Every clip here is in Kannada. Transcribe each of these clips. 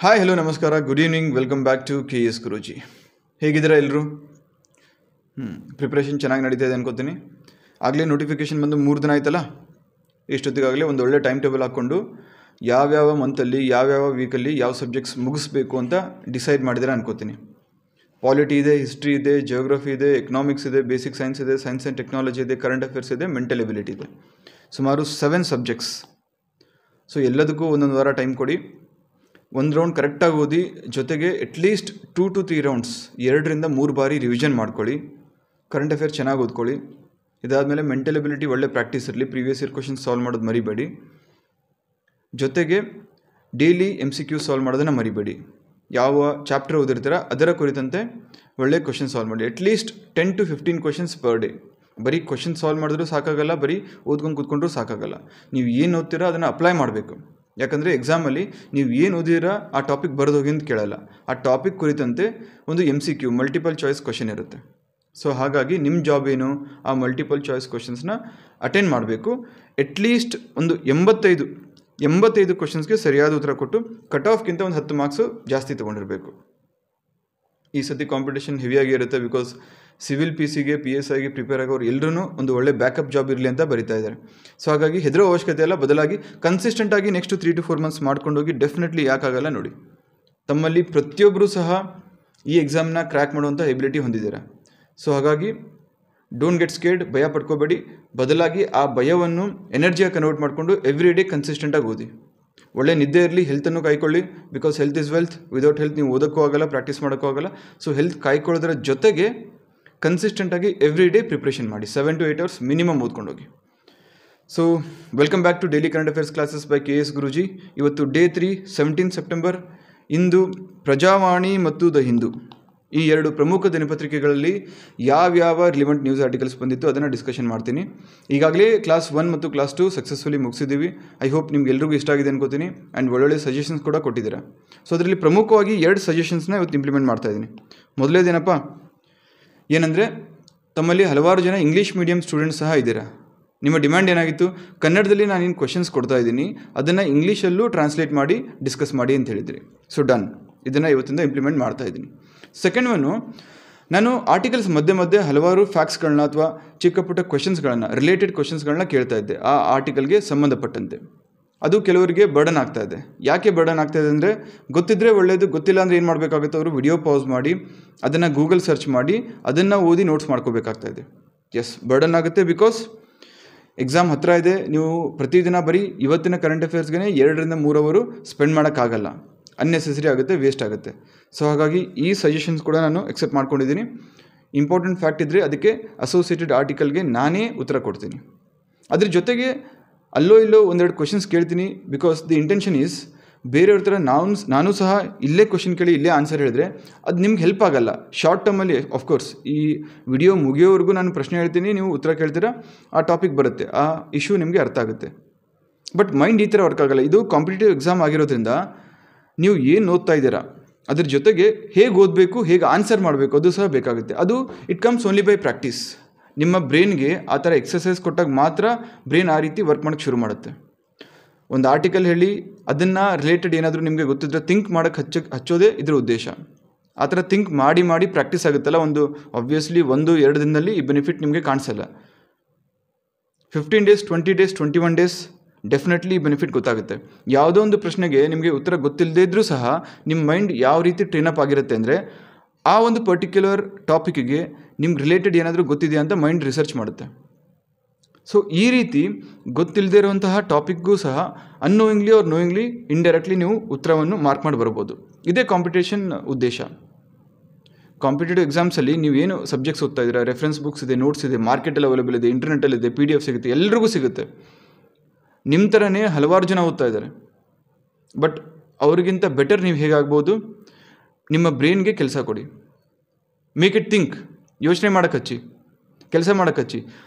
ಹಾಯ್ ಹಲೋ ನಮಸ್ಕಾರ good evening welcome back to K S Guruji. ಹೇಗಿದ್ದೀರಾ ಎಲ್ಲರೂ? ಪ್ರಿಪ್ರೇಷನ್ ಚೆನ್ನಾಗಿ ನಡೀತಾ ಇದೆ ಅನ್ಕೋತೀನಿ. ಆಗಲೇ ನೋಟಿಫಿಕೇಷನ್ ಬಂದು 3 ದಿನ ಆಯ್ತಲ್ಲ. ಇಷ್ಟೊತ್ತಿಗಾಗಲೇ ಒಂದು ಒಳ್ಳೆ ಟೈಮ್ ಟೇಬಲ್ ಹಾಕ್ಕೊಂಡು ಯಾವ್ಯಾವ ಮಂತಲ್ಲಿ ಯಾವ್ಯಾವ ವೀಕಲ್ಲಿ ಯಾವ ಸಬ್ಜೆಕ್ಟ್ಸ್ ಮುಗಿಸ್ಬೇಕು ಅಂತ ಡಿಸೈಡ್ ಮಾಡಿದರೆ ಅನ್ಕೋತೀನಿ. ಪಾಲಿಟಿ ಇದೆ, ಹಿಸ್ಟ್ರಿ ಇದೆ, ಜಿಯೋಗ್ರಫಿ ಇದೆ, ಎಕನಾಮಿಕ್ಸ್ ಇದೆ, ಬೇಸಿಕ್ ಸೈನ್ಸ್ ಇದೆ, ಸೈನ್ಸ್ ಆ್ಯಂಡ್ ಟೆಕ್ನಾಲಜಿ ಇದೆ, ಕರೆಂಟ್ ಅಫೇರ್ಸ್ ಇದೆ, ಮೆಂಟಲ್ ಎಬಿಲಿಟಿ ಇದೆ. ಸುಮಾರು 7 ಸಬ್ಜೆಕ್ಟ್ಸ್. ಸೊ ಎಲ್ಲದಕ್ಕೂ ಒಂದೊಂದು ವಾರ ಟೈಮ್ ಕೊಡಿ. ಒಂದು ರೌಂಡ್ ಕರೆಕ್ಟಾಗಿ ಓದಿ, ಜೊತೆಗೆ ಅಟ್ಲೀಸ್ಟ್ 2 to 3 ರೌಂಡ್ಸ್ 2 to 3 ಬಾರಿ ರಿವಿಷನ್ ಮಾಡ್ಕೊಳ್ಳಿ. ಕರೆಂಟ್ ಅಫೇರ್ ಚೆನ್ನಾಗಿ ಓದ್ಕೊಳ್ಳಿ. ಇದಾದಮೇಲೆ ಮೆಂಟಲ್ ಎಬಿಲಿಟಿ ಒಳ್ಳೆ ಪ್ರಾಕ್ಟೀಸ್ ಇರಲಿ. ಪ್ರೀವಿಯಸ್ ಇಯರ್ ಕ್ವಶನ್ಸ್ ಸಾಲ್ವ್ ಮಾಡೋದು ಮರಿಬೇಡಿ. ಜೊತೆಗೆ ಡೈಲಿ MCQ ಸಾಲ್ವ್ ಮಾಡೋದನ್ನು ಮರಿಬೇಡಿ. ಯಾವ ಚಾಪ್ಟರ್ ಓದಿರ್ತೀರ ಅದರ ಕುರಿತಂತೆ ಒಳ್ಳೆ ಕ್ವಶನ್ ಸಾಲ್ವ್ ಮಾಡಿ. At least 10 to 15 questions per day. ಬರೀ ಕ್ವಶನ್ ಸಾಲ್ವ್ ಮಾಡಿದ್ರೂ ಸಾಕಾಗಲ್ಲ, ಬರೀ ಓದ್ಕೊಂಡು ಕೂತ್ಕೊಂಡ್ರೂ ಸಾಕಾಗಲ್ಲ. ನೀವು ಏನು ಓದ್ತೀರೋ ಅದನ್ನು ಅಪ್ಲೈ ಮಾಡಬೇಕು. ಯಾಕಂದರೆ ಎಕ್ಸಾಮಲ್ಲಿ ನೀವು ಏನು ಓದಿರಾ ಆ ಟಾಪಿಕ್ ಬರೆದೋಗಿ ಅಂತ ಕೇಳಲ್ಲ. ಆ ಟಾಪಿಕ್ ಕುರಿತಂತೆ ಒಂದು MCQ ಮಲ್ಟಿಪಲ್ ಚಾಯ್ಸ್ ಕ್ವಶನ್ ಇರುತ್ತೆ. ಸೊ ಹಾಗಾಗಿ ನಿಮ್ಮ ಜಾಬ್ ಏನು, ಆ ಮಲ್ಟಿಪಲ್ ಚಾಯ್ಸ್ ಕ್ವಶನ್ಸ್ನ ಅಟೆಂಡ್ ಮಾಡಬೇಕು. ಅಟ್ಲೀಸ್ಟ್ ಒಂದು 85 ಕ್ವಶನ್ಸ್ಗೆ ಸರಿಯಾದ ಉತ್ತರ ಕೊಟ್ಟು ಕಟ್ ಆಫ್ಗಿಂತ ಒಂದು 10 ಮಾರ್ಕ್ಸು ಜಾಸ್ತಿ ತೊಗೊಂಡಿರಬೇಕು. ಈ ಸತಿ ಕಾಂಪಿಟೇಷನ್ ಹೆವಿಯಾಗಿ ಇರುತ್ತೆ. ಬಿಕಾಸ್ ಸಿವಿಲ್ PCಗೆ PSIಗೆ ಪ್ರಿಪೇರ್ ಆಗೋರು ಎಲ್ಲರೂ ಒಂದು ಒಳ್ಳೆ ಬ್ಯಾಕಪ್ ಜಾಬ್ ಇರಲಿ ಅಂತ ಬರಿತಾ ಇದ್ದಾರೆ. ಸೊ ಹಾಗಾಗಿ ಹೆದರೋ ಅವಶ್ಯಕತೆ ಇಲ್ಲ. ಬದಲಾಗಿ ಕನ್ಸಿಸ್ಟೆಂಟಾಗಿ ನೆಕ್ಸ್ಟ್ 3 to 4 ಮಂತ್ಸ್ ಮಾಡ್ಕೊಂಡೋಗಿ ಡೆಫಿನೆಟ್ಲಿ ಯಾಕಾಗಲ್ಲ ನೋಡಿ. ತಮ್ಮಲ್ಲಿ ಪ್ರತಿಯೊಬ್ಬರೂ ಸಹ ಈ ಎಕ್ಸಾಮ್ನ ಕ್ರ್ಯಾಕ್ ಮಾಡುವಂಥ ಎಬಿಲಿಟಿ ಹೊಂದಿದ್ದೀರಾ. ಸೊ ಹಾಗಾಗಿ ಡೋಂಟ್ ಗೆಟ್ ಸ್ಕೇರ್ಡ್, ಭಯ ಪಡ್ಕೋಬೇಡಿ. ಬದಲಾಗಿ ಆ ಭಯವನ್ನು ಎನರ್ಜಿಯಾಗಿ ಕನ್ವರ್ಟ್ ಮಾಡಿಕೊಂಡು ಎವ್ರಿ ಡೇ ಕನ್ಸಿಸ್ಟೆಂಟಾಗಿ ಓದಿ. ಒಳ್ಳೆ ನಿದ್ದೆ ಇರಲಿ, ಹೆಲ್ತನ್ನು ಕಾಯ್ಕೊಳ್ಳಿ. Because health is wealth. Without health ನೀವು ಓದೋಕ್ಕೂ ಆಗಲ್ಲ, ಪ್ರಾಕ್ಟೀಸ್ ಮಾಡೋಕ್ಕೂ ಆಗಲ್ಲ. ಸೊ ಹೆಲ್ತ್ ಕಾಯ್ಕೊಳ್ಳೋದ್ರ ಜೊತೆಗೆ ಕನ್ಸಿಸ್ಟೆಂಟಾಗಿ ಎವ್ರಿ ಡೇ ಪ್ರಿಪ್ರೇಷನ್ ಮಾಡಿ. 7 to 8 hours ಮಿನಿಮಮ್ ಓದ್ಕೊಂಡೋಗಿ. So welcome back to daily current affairs classes by KS Guruji. ಇವತ್ತು ಡೇ 3 17 ಸೆಪ್ಟೆಂಬರ್. ಇಂದು ಪ್ರಜಾವಾಣಿ ಮತ್ತು ದ ಹಿಂದೂ ಈ 2 ಪ್ರಮುಖ ದಿನಪತ್ರಿಕೆಗಳಲ್ಲಿ ಯಾವ್ಯಾವ ರಿಲಿವೆಂಟ್ ನ್ಯೂಸ್ ಆರ್ಟಿಕಲ್ಸ್ ಬಂದಿತ್ತು ಅದನ್ನು ಡಿಸ್ಕಷನ್ ಮಾಡ್ತೀನಿ. ಈಗಾಗಲೇ ಕ್ಲಾಸ್ 1 ಮತ್ತು ಕ್ಲಾಸ್ 2 ಸಕ್ಸಸ್ಫುಲಿ ಮುಗಿಸಿದ್ದೀವಿ. ಐ ಹೋಪ್ ನಿಮ್ಗೆ ಎಲ್ರಿಗೂ ಇಷ್ಟ ಆಗಿದೆ ಅನ್ಕೋತೀನಿ. ಆ್ಯಂಡ್ ಒಳ್ಳೊಳ್ಳೆ ಸಜೆಷನ್ಸ್ ಕೂಡ ಕೊಟ್ಟಿದ್ದೀರಾ. ಸೊ ಅದರಲ್ಲಿ ಪ್ರಮುಖವಾಗಿ 2 ಸಜೆಷನ್ಸ್ನ ಇವತ್ತು ಇಂಪ್ಲಿಮೆಂಟ್ ಮಾಡ್ತಾಯಿದ್ದೀನಿ. ಮೊದಲೇದೇನಪ್ಪ ಏನಂದರೆ, ತಮ್ಮಲ್ಲಿ ಹಲವಾರು ಜನ ಇಂಗ್ಲೀಷ್ ಮೀಡಿಯಂ ಸ್ಟೂಡೆಂಟ್ಸ್ ಸಹ ಇದ್ದೀರಾ. ನಿಮ್ಮ ಡಿಮ್ಯಾಂಡ್ ಏನಾಗಿತ್ತು, ಕನ್ನಡದಲ್ಲಿ ನಾನೇನು ಕ್ವಶನ್ಸ್ ಕೊಡ್ತಾ ಇದ್ದೀನಿ ಅದನ್ನು ಇಂಗ್ಲೀಷಲ್ಲೂ ಟ್ರಾನ್ಸ್ಲೇಟ್ ಮಾಡಿ ಡಿಸ್ಕಸ್ ಮಾಡಿ ಅಂತ ಹೇಳಿದ್ರಿ. ಸೊ ಡನ್, ಇದನ್ನು ಇವತ್ತಿಂದ ಇಂಪ್ಲಿಮೆಂಟ್ ಮಾಡ್ತಾ ಇದ್ದೀನಿ. ಸೆಕೆಂಡ್ ಒನ್ನು, ನಾನು ಆರ್ಟಿಕಲ್ಸ್ ಮಧ್ಯೆ ಹಲವಾರು ಫ್ಯಾಕ್ಟ್ಸ್ಗಳನ್ನ ಅಥವಾ ಚಿಕ್ಕ ಪುಟ್ಟ ಕ್ವಶನ್ಸ್ಗಳನ್ನು, ರಿಲೇಟೆಡ್ ಕ್ವಶನ್ಸ್ಗಳನ್ನ ಕೇಳ್ತಾ ಇದ್ದೆ ಆ ಆರ್ಟಿಕಲ್ಗೆ ಸಂಬಂಧಪಟ್ಟಂತೆ. ಅದು ಕೆಲವರಿಗೆ ಬರ್ಡನ್ ಆಗ್ತಾ ಇದೆ. ಯಾಕೆ ಬರ್ಡನ್ ಆಗ್ತಾ ಇದೆ ಅಂದರೆ, ಗೊತ್ತಿದ್ದರೆ ಒಳ್ಳೆಯದು, ಗೊತ್ತಿಲ್ಲ ಅಂದರೆ ಏನು ಮಾಡಬೇಕಾಗುತ್ತೆ, ಅವರು ವಿಡಿಯೋ ಪಾಸ್ ಮಾಡಿ ಅದನ್ನು ಗೂಗಲ್ ಸರ್ಚ್ ಮಾಡಿ ಅದನ್ನು ಓದಿ ನೋಟ್ಸ್ ಮಾಡ್ಕೋಬೇಕಾಗ್ತಾ ಇದೆ. ಎಸ್, ಬರ್ಡನ್ ಆಗುತ್ತೆ. ಬಿಕಾಸ್ ಎಕ್ಸಾಮ್ ಹತ್ತಿರ ಇದೆ. ನೀವು ಪ್ರತಿದಿನ ಬರೀ ಇವತ್ತಿನ ಕರೆಂಟ್ ಅಫೇರ್ಸ್ಗೆ 2 to 3 ಅವರು ಸ್ಪೆಂಡ್ ಮಾಡೋಕ್ಕಾಗಲ್ಲ. ಅನ್ನೆಸೆಸರಿ ಆಗುತ್ತೆ, ವೇಸ್ಟ್ ಆಗುತ್ತೆ. ಸೊ ಹಾಗಾಗಿ ಈ ಸಜೆಷನ್ಸ್ ಕೂಡ ನಾನು ಎಕ್ಸೆಪ್ಟ್ ಮಾಡ್ಕೊಂಡಿದ್ದೀನಿ. ಇಂಪಾರ್ಟೆಂಟ್ ಫ್ಯಾಕ್ಟ್ ಇದ್ದರೆ ಅದಕ್ಕೆ ಅಸೋಸಿಯೇಟೆಡ್ ಆರ್ಟಿಕಲ್ಗೆ ನಾನೇ ಉತ್ತರ ಕೊಡ್ತೀನಿ. ಅದ್ರ ಜೊತೆಗೆ ಅಲ್ಲೋ ಇಲ್ಲೋ 1-2 ಕ್ವಶನ್ಸ್ ಕೇಳ್ತೀನಿ. ಬಿಕಾಸ್ ದಿ ಇಂಟೆನ್ಷನ್ ಈಸ್, ಬೇರೆಯವ್ರ ಥರ ನಾನು ಸಹ ಇಲ್ಲೇ ಕ್ವಶನ್ ಕೇಳಿ ಇಲ್ಲೇ ಆನ್ಸರ್ ಹೇಳಿದ್ರೆ ಅದು ನಿಮ್ಗೆ ಹೆಲ್ಪ್ ಆಗಲ್ಲ. ಶಾರ್ಟ್ ಟರ್ಮಲ್ಲಿ ಆಫ್ಕೋರ್ಸ್ ಈ ವಿಡಿಯೋ ಮುಗಿಯೋವರೆಗೂ ನಾನು ಪ್ರಶ್ನೆ ಹೇಳ್ತೀನಿ, ನೀವು ಉತ್ತರ ಕೇಳ್ತೀರಾ, ಆ ಟಾಪಿಕ್ ಬರುತ್ತೆ, ಆ ಇಶ್ಯೂ ನಿಮಗೆ ಅರ್ಥ ಆಗುತ್ತೆ. ಬಟ್ ಮೈಂಡ್ ಈ ಥರ ವರ್ಕ್ ಆಗಲ್ಲ. ಇದು ಕಾಂಪಿಟೇಟಿವ್ ಎಕ್ಸಾಮ್ ಆಗಿರೋದ್ರಿಂದ ನೀವು ಏನು ಓದ್ತಾ ಇದ್ದೀರಾ ಅದ್ರ ಜೊತೆಗೆ ಹೇಗೆ ಓದಬೇಕು, ಹೇಗೆ ಆನ್ಸರ್ ಮಾಡಬೇಕು ಅದು ಸಹ ಬೇಕಾಗುತ್ತೆ. ಅದು it comes only by practice. ನಿಮ್ಮ ಬ್ರೈನ್ಗೆ ಆ ಥರ ಎಕ್ಸಸೈಸ್ ಕೊಟ್ಟಾಗ ಮಾತ್ರ ಬ್ರೈನ್ ಆ ರೀತಿ ವರ್ಕ್ ಮಾಡೋಕ್ಕೆ ಶುರು ಮಾಡುತ್ತೆ. ಒಂದು ಆರ್ಟಿಕಲ್ ಹೇಳಿ ಅದನ್ನು ರಿಲೇಟೆಡ್ ಏನಾದರೂ ನಿಮಗೆ ಗೊತ್ತಿದ್ದರೆ ಥಿಂಕ್ ಮಾಡೋಕ್ಕೆ ಹಚ್ಚೋದೇ ಇದರ ಉದ್ದೇಶ. ಆ ಥರ ಥಿಂಕ್ ಮಾಡಿ ಪ್ರಾಕ್ಟೀಸ್ ಆಗುತ್ತಲ್ಲ, ಒಂದು ಆಬ್ವಿಯಸ್ಲಿ 1-2 ದಿನದಲ್ಲಿ ಈ ಬೆನಿಫಿಟ್ ನಿಮಗೆ ಕಾಣಿಸಲ್ಲ. 15 days 20 days 21 days definitely benefit ಗೊತ್ತಾಗುತ್ತೆ. ಯಾವುದೋ ಒಂದು ಪ್ರಶ್ನೆಗೆ ನಿಮಗೆ ಉತ್ತರ ಗೊತ್ತಿಲ್ಲದೇ ಇದ್ದರೂ ಸಹ ನಿಮ್ಮ ಮೈಂಡ್ ಯಾವ ರೀತಿ ಟ್ರೈನಪ್ ಆಗಿರುತ್ತೆ ಅಂದರೆ, ಆ ಒಂದು ಪರ್ಟಿಕ್ಯುಲರ್ ಟಾಪಿಕ್ಕಿಗೆ ನಿಮ್ಗೆ ರಿಲೇಟೆಡ್ ಏನಾದರೂ ಗೊತ್ತಿದೆಯಾ ಅಂತ ಮೈಂಡ್ ರಿಸರ್ಚ್ ಮಾಡುತ್ತೆ. ಸೊ ಈ ರೀತಿ ಗೊತ್ತಿಲ್ಲದೇ ಇರುವಂತಹ ಟಾಪಿಕ್ಗೂ ಸಹ ಅನ್ನೋಯಿಂಗ್ಲಿ ಆರ್ ನೋಯಿಂಗ್ಲಿ ಇಂಡೈರೆಕ್ಟ್ಲಿ ನೀವು ಉತ್ತರವನ್ನು ಮಾರ್ಕ್ ಮಾಡಿ ಬರ್ಬೋದು. ಇದೇ ಕಾಂಪಿಟೇಷನ್ ಉದ್ದೇಶ. ಕಾಂಪಿಟೇಟಿವ್ ಎಕ್ಸಾಮ್ಸಲ್ಲಿ ನೀವೇನು ಸಬ್ಜೆಕ್ಟ್ಸ್ ಓದ್ತಾ ಇದ್ದೀರಾ, ರೆಫರೆನ್ಸ್ ಬುಕ್ಸ್ ಇದೆ, ನೋಟ್ಸ್ ಇದೆ, ಮಾರ್ಕೆಟಲ್ಲಿ ಅವೈಲೇಬಲ್ ಇದೆ, ಇಂಟರ್ನೆಟ್ಟಲ್ಲಿದೆ, PDF ಸಿಗುತ್ತೆ, ಎಲ್ರಿಗೂ ಸಿಗುತ್ತೆ. ನಿಮ್ಮ ಥರನೇ ಹಲವಾರು ಜನ ಓದ್ತಾ ಇದ್ದಾರೆ. ಬಟ್ ಅವ್ರಿಗಿಂತ ಬೆಟರ್ ನೀವು ಹೇಗಾಗ್ಬೋದು, ನಿಮ್ಮ ಬ್ರೈನ್ಗೆ ಕೆಲಸ ಕೊಡಿ. ಮೇಕ್ ಇಟ್ ಥಿಂಕ್, ಯೋಚನೆ ಮಾಡೋಕ್ಕೆ ಹಚ್ಚಿ, ಕೆಲಸ ಮಾಡೋಕ್ಕೆ ಹಚ್ಚಿ.